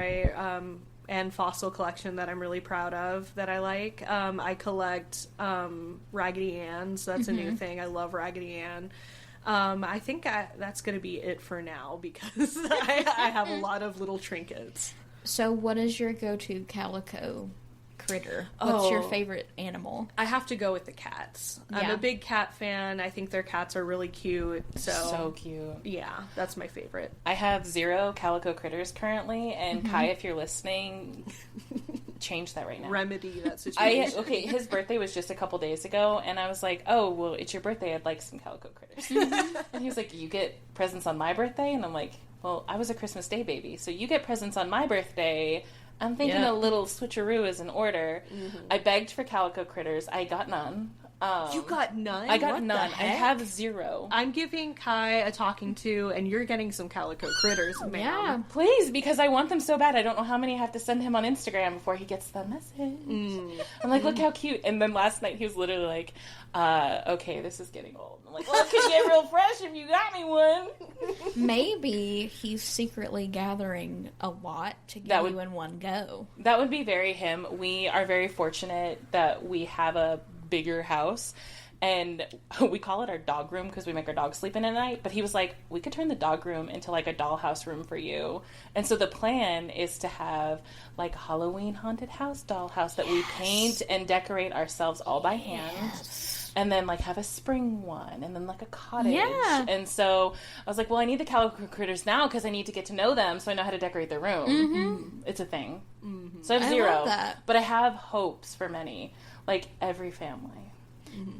and fossil collection that I'm really proud of that I like. I collect Raggedy Anns. That's a new thing. I love Raggedy Ann. I think that's going to be it for now because I have a lot of little trinkets. So what is your go-to calico critter? What's your favorite animal? I have to go with the cats. Yeah. I'm a big cat fan. I think their cats are really cute. So cute. Yeah, that's my favorite. I have 0 calico critters currently, and Kai, if you're listening, change that right now. Remedy that situation. His birthday was just a couple days ago, and I was like, oh, well, it's your birthday. I'd like some calico critters. And he was like, you get presents on my birthday? And I'm like, well, I was a Christmas Day baby, so you get presents on my birthday. I'm thinking a little switcheroo is in order. I begged for calico critters. I got none. You got none? I got none. I have 0. I'm giving Kai a talking to, and you're getting some calico critters, ma'am. Yeah. Please, because I want them so bad. I don't know how many I have to send him on Instagram before he gets the message. I'm like, look how cute. And then last night he was literally like, okay, this is getting old. I'm like, well, it could get real fresh if you got me one. Maybe he's secretly gathering a lot to give you in one go. That would be very him. We are very fortunate that we have a bigger house, and we call it our dog room because we make our dogs sleep in at night, but he was like, we could turn the dog room into like a dollhouse room for you. And so the plan is to have like a Halloween haunted house dollhouse that we paint and decorate ourselves all by hand. And then, like, have a spring one, and then, like, a cottage. Yeah. And so I was like, well, I need the calico critters now because I need to get to know them so I know how to decorate their room. It's a thing. So I have 0. love that. But I have hopes for many. Like, every family.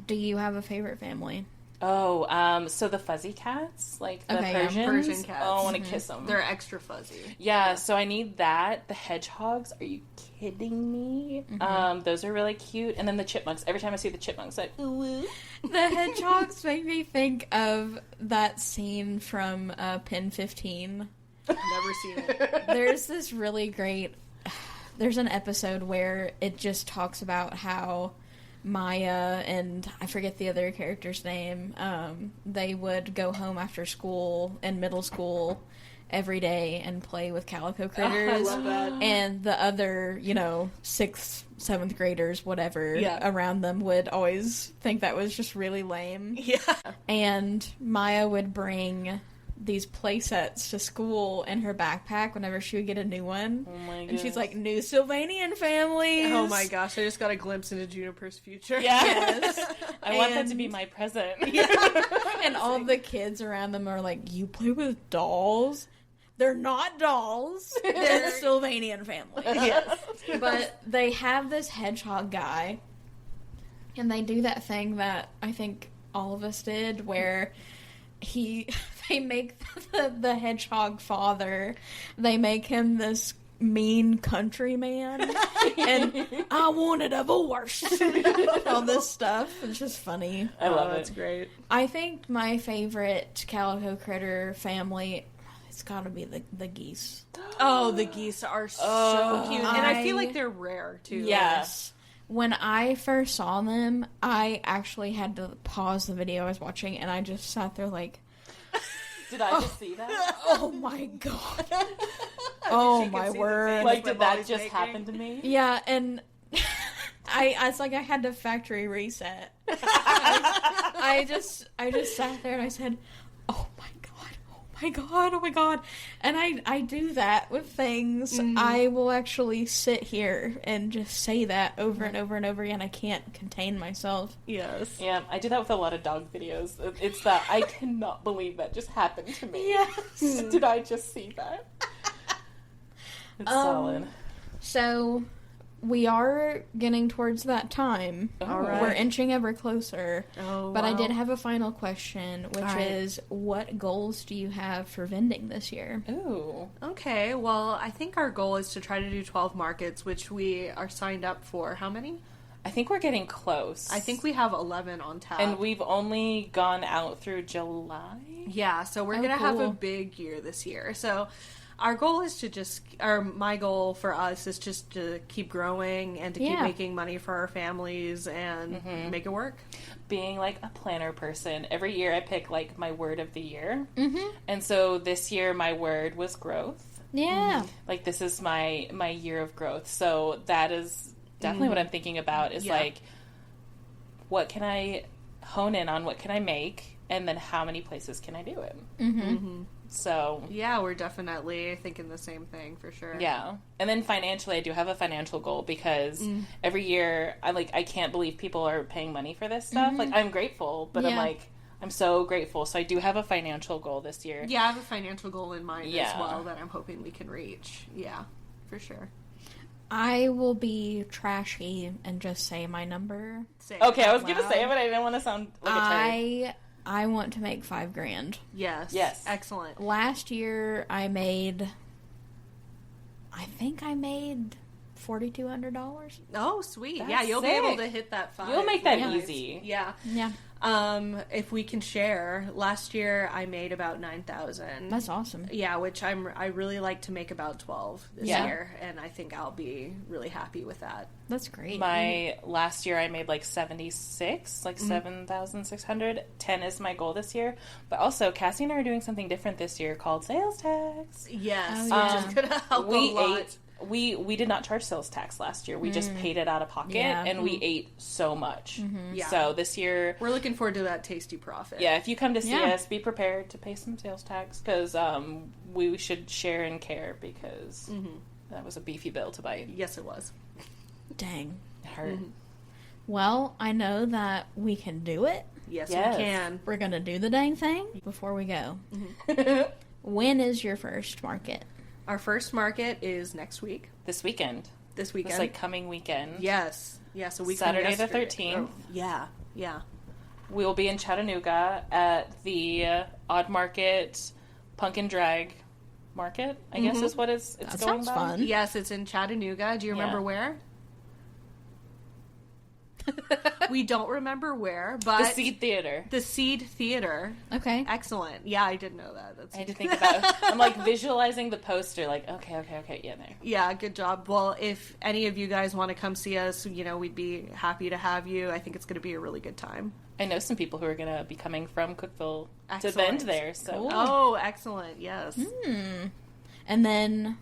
Do you have a favorite family? Oh, so the fuzzy cats, like the Persian cats. Oh, I want to kiss them. They're extra fuzzy. Yeah, so I need that. The hedgehogs, are you kidding me? Those are really cute. And then the chipmunks. Every time I see the chipmunks, like, ooh. The hedgehogs make me think of that scene from Pen 15. I've never seen it. There's this really great... There's an episode where it just talks about how Maya and I forget the other character's name, they would go home after school in middle school every day and play with calico critters. I love that. And the other, 6th, 7th graders, whatever, around them would always think that was just really lame. Yeah. And Maya would bring these play sets to school in her backpack whenever she would get a new one. Oh my gosh. And she's like, new Sylvanian families. Oh my gosh, I just got a glimpse into Juniper's future. Yes. I want that to be my present. Yeah. And all the kids around them are like, you play with dolls? They're not dolls. They're Sylvanian families. Yes. But they have this hedgehog guy, and they do that thing that I think all of us did, where they make the hedgehog father, they make him this mean country man, and I want a divorce. All this stuff. It's just funny. I love it. That's great. I think my favorite calico critter family, it's gotta be the geese. Oh, the geese are so cute. And I feel like they're rare, too. Yes. When I first saw them, I actually had to pause the video I was watching, and I just sat there like... Did I just see that? Oh my god. Oh my word. Like, did that just happen to me? Yeah, and it's like I had to factory reset. I just sat there and I said, oh my god. And I do that with things. I will actually sit here and just say that over and over and over again. I can't contain myself. Yes. Yeah, I do that with a lot of dog videos. It's that I cannot believe that just happened to me. Yes. Did I just see that? It's solid. So, we are getting towards that time. All right. We're inching ever closer. Oh, but wow. I did have a final question, which is, what goals do you have for vending this year? Ooh. Okay, well, I think our goal is to try to do 12 markets, which we are signed up for. How many? I think we're getting close. I think we have 11 on tap. And we've only gone out through July? Yeah, so we're going to have a big year this year. So our goal is to my goal for us is just to keep growing and to keep making money for our families and make it work. Being like a planner person, every year I pick like my word of the year. And so this year my word was growth. Yeah. Like this is my year of growth. So that is definitely what I'm thinking about is like, what can I hone in on? What can I make? And then how many places can I do it? So yeah, we're definitely thinking the same thing for sure. Yeah. And then financially, I do have a financial goal because every year I can't believe people are paying money for this stuff. Like I'm grateful, but I'm so grateful. So I do have a financial goal this year. Yeah, I have a financial goal in mind as well that I'm hoping we can reach. Yeah, for sure. I will be trashy and just say my number. Okay, I was going to say it, but I didn't want to sound like a turd. I want to make $5,000. Yes. Excellent. Last year I think I made $4,200. Oh, sweet. That's you'll sick. be able to hit that 5. You'll make that easy. Yeah. Yeah. If we can share, last year I made about 9,000. That's awesome. Yeah, which I really like to make about 12 this year, and I think I'll be really happy with that. That's great. My last year I made like 76, like 7,600. 10 is my goal this year. But also, Cassie and I are doing something different this year called sales tax. Yes, which is going to help a lot. We did not charge sales tax last year. We just paid it out of pocket, and we ate so much. Yeah. So this year... We're looking forward to that tasty profit. Yeah, if you come to see us, be prepared to pay some sales tax, because we should share and care, because that was a beefy bill to bite. Yes, it was. Dang. It hurt. Well, I know that we can do it. Yes, we can. We're going to do the dang thing before we go. When is your first market? Our first market is next week. This weekend. This weekend. It's like coming weekend. Yes. Yeah, so we Saturday the 13th. Oh, yeah. We will be in Chattanooga at the Odd Market Pumpkin Drag Market, I guess is what it's that going sounds by. fun. Yes, it's in Chattanooga. Do you remember where? We don't remember where, but... The Seed Theater. The Seed Theater. Okay. Excellent. Yeah, I didn't know that. I had to think about it. I'm like visualizing the poster, like, okay, yeah, there. Yeah, good job. Well, if any of you guys want to come see us, we'd be happy to have you. I think it's going to be a really good time. I know some people who are going to be coming from Cookeville to vend there. So. Cool. Oh, excellent. Yes. And then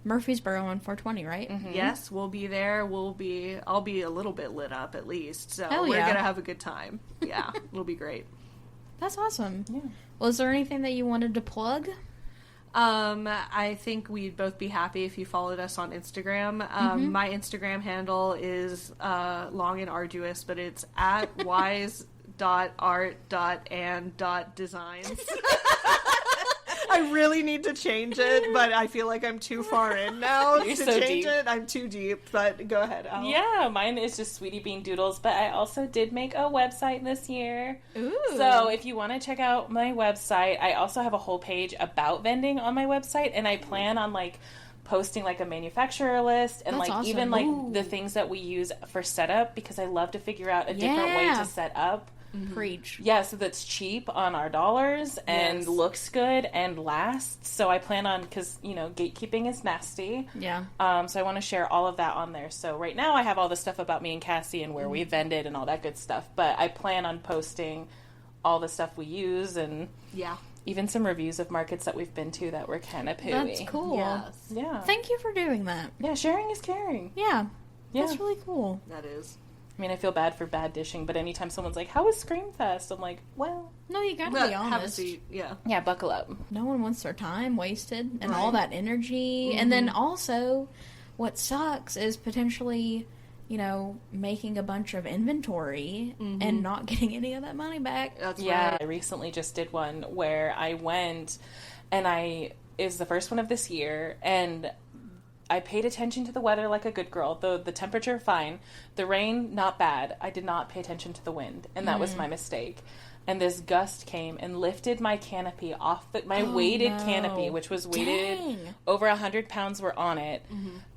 Murfreesboro on 420, right? Yes, we'll be there. I'll be a little bit lit up at least. So Hell we're yeah. going to have a good time. Yeah, it'll be great. That's awesome. Yeah. Well, is there anything that you wanted to plug? I think we'd both be happy if you followed us on Instagram. My Instagram handle is long and arduous, but it's at wise.art.and.designs. I really need to change it, but I feel like I'm too far in now to so change deep. it. I'm too deep, but go ahead, Al. Yeah, mine is just Sweetie Bean Doodles, but I also did make a website this year. Ooh. So if you want to check out my website, I also have a whole page about vending on my website, and I plan on posting a manufacturer list and That's even awesome. the things that we use for setup, because I love to figure out a different way to set up. Preach. Yeah, so that's cheap on our dollars and looks good and lasts. So I plan on, because, gatekeeping is nasty. Yeah. So I want to share all of that on there. So right now I have all the stuff about me and Cassie and where we vended and all that good stuff. But I plan on posting all the stuff we use and even some reviews of markets that we've been to that were kind of pooey. That's cool. Yes. Yeah. Thank you for doing that. Yeah, sharing is caring. Yeah. Yeah. That's really cool. That is. I mean, I feel bad for bad dishing, but anytime someone's like, how was Screamfest? I'm like, well... No, you gotta be honest. Have a seat. Yeah. Yeah, buckle up. No one wants their time wasted and all that energy. And then also, what sucks is potentially, making a bunch of inventory and not getting any of that money back. That's Yeah, right. I recently just did one where I went, and it was the first one of this year, and I paid attention to the weather like a good girl. The temperature, fine. The rain, not bad. I did not pay attention to the wind, and that was my mistake. And this gust came and lifted my canopy off my weighted canopy, which was weighted. Dang. Over 100 pounds were on it.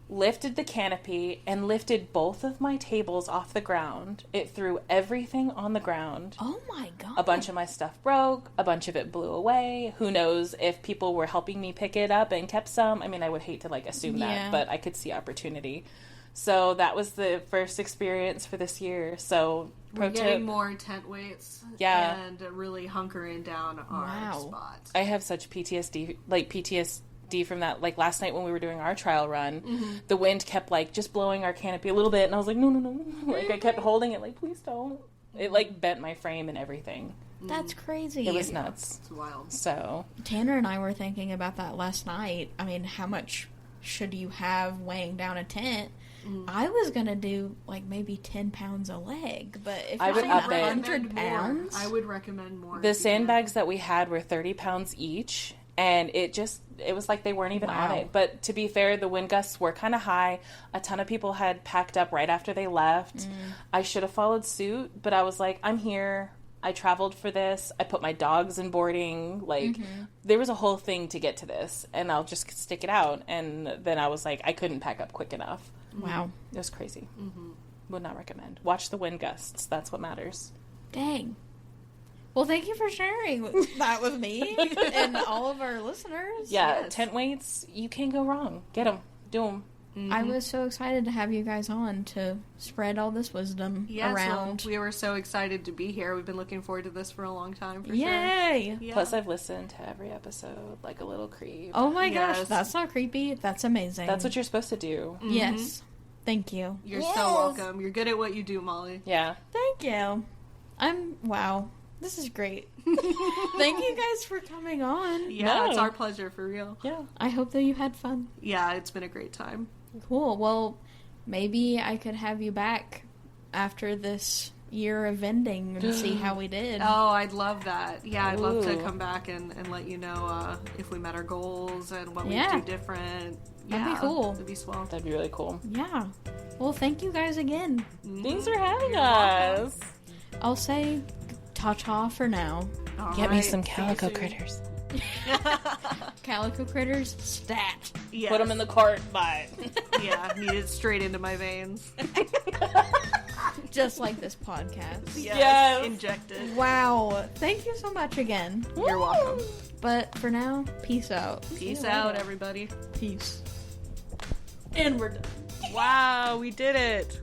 lifted the canopy and lifted both of my tables off the ground. It threw everything on the ground. Oh my god. A bunch of my stuff broke. A bunch of it blew away. Who knows if people were helping me pick it up and kept some. I mean, I would hate to, like, assume that, but I could see opportunity. So that was the first experience for this year. So we're getting more tent weights. Yeah. And really hunkering down our spot. I have such PTSD from that. Like, last night when we were doing our trial run, the wind kept, like, just blowing our canopy a little bit, and I was like, no. Like, I kept holding it, like, please don't. It, like, bent my frame and everything. That's crazy. It was nuts. It's wild. So Tanner and I were thinking about that last night. I mean, how much should you have weighing down a tent? I was gonna do like maybe 10 pounds a leg, but if I would up it. 100 pounds, I would recommend more. The sandbags that we had were 30 pounds each, and it was like they weren't even on it. But to be fair, the wind gusts were kind of high. A ton of people had packed up right after they left. I should have followed suit, but I was like, I'm here. I traveled for this. I put my dogs in boarding. Like, there was a whole thing to get to this, and I'll just stick it out. And then I was like, I couldn't pack up quick enough. Wow. It was crazy. Would not recommend. Watch the wind gusts. That's what matters. Dang. Well, thank you for sharing that with me and all of our listeners. Yeah, tent weights, you can't go wrong. Get them. Do them. I was so excited to have you guys on to spread all this wisdom around. Well, we were so excited to be here. We've been looking forward to this for a long time, for sure. Yay! Yeah. Plus, I've listened to every episode like a little creep. Oh my gosh, that's not creepy. That's amazing. That's what you're supposed to do. Yes. Thank you. You're so welcome. You're good at what you do, Molly. Yeah. Thank you. Wow. This is great. Thank you guys for coming on. Yeah, it's our pleasure, for real. Yeah. I hope that you had fun. Yeah, it's been a great time. Cool. Well, maybe I could have you back after this year of vending and see how we did. Oh, I'd love that. Yeah, I'd love to come back and let you know if we met our goals and what we do different. That'd be cool. That'd be swell. That'd be really cool. Yeah. Well, thank you guys again. Thanks for having us. I'll say ta-ta for now. Get me some calico critters. Calico critters, stat. Yes. Put them in the cart, bye. Yeah, need it straight into my veins. Just like this podcast. Yes. Injected. Wow. Thank you so much again. You're welcome. But for now, peace out. Peace out, everybody. Peace. And we're done. Wow, we did it.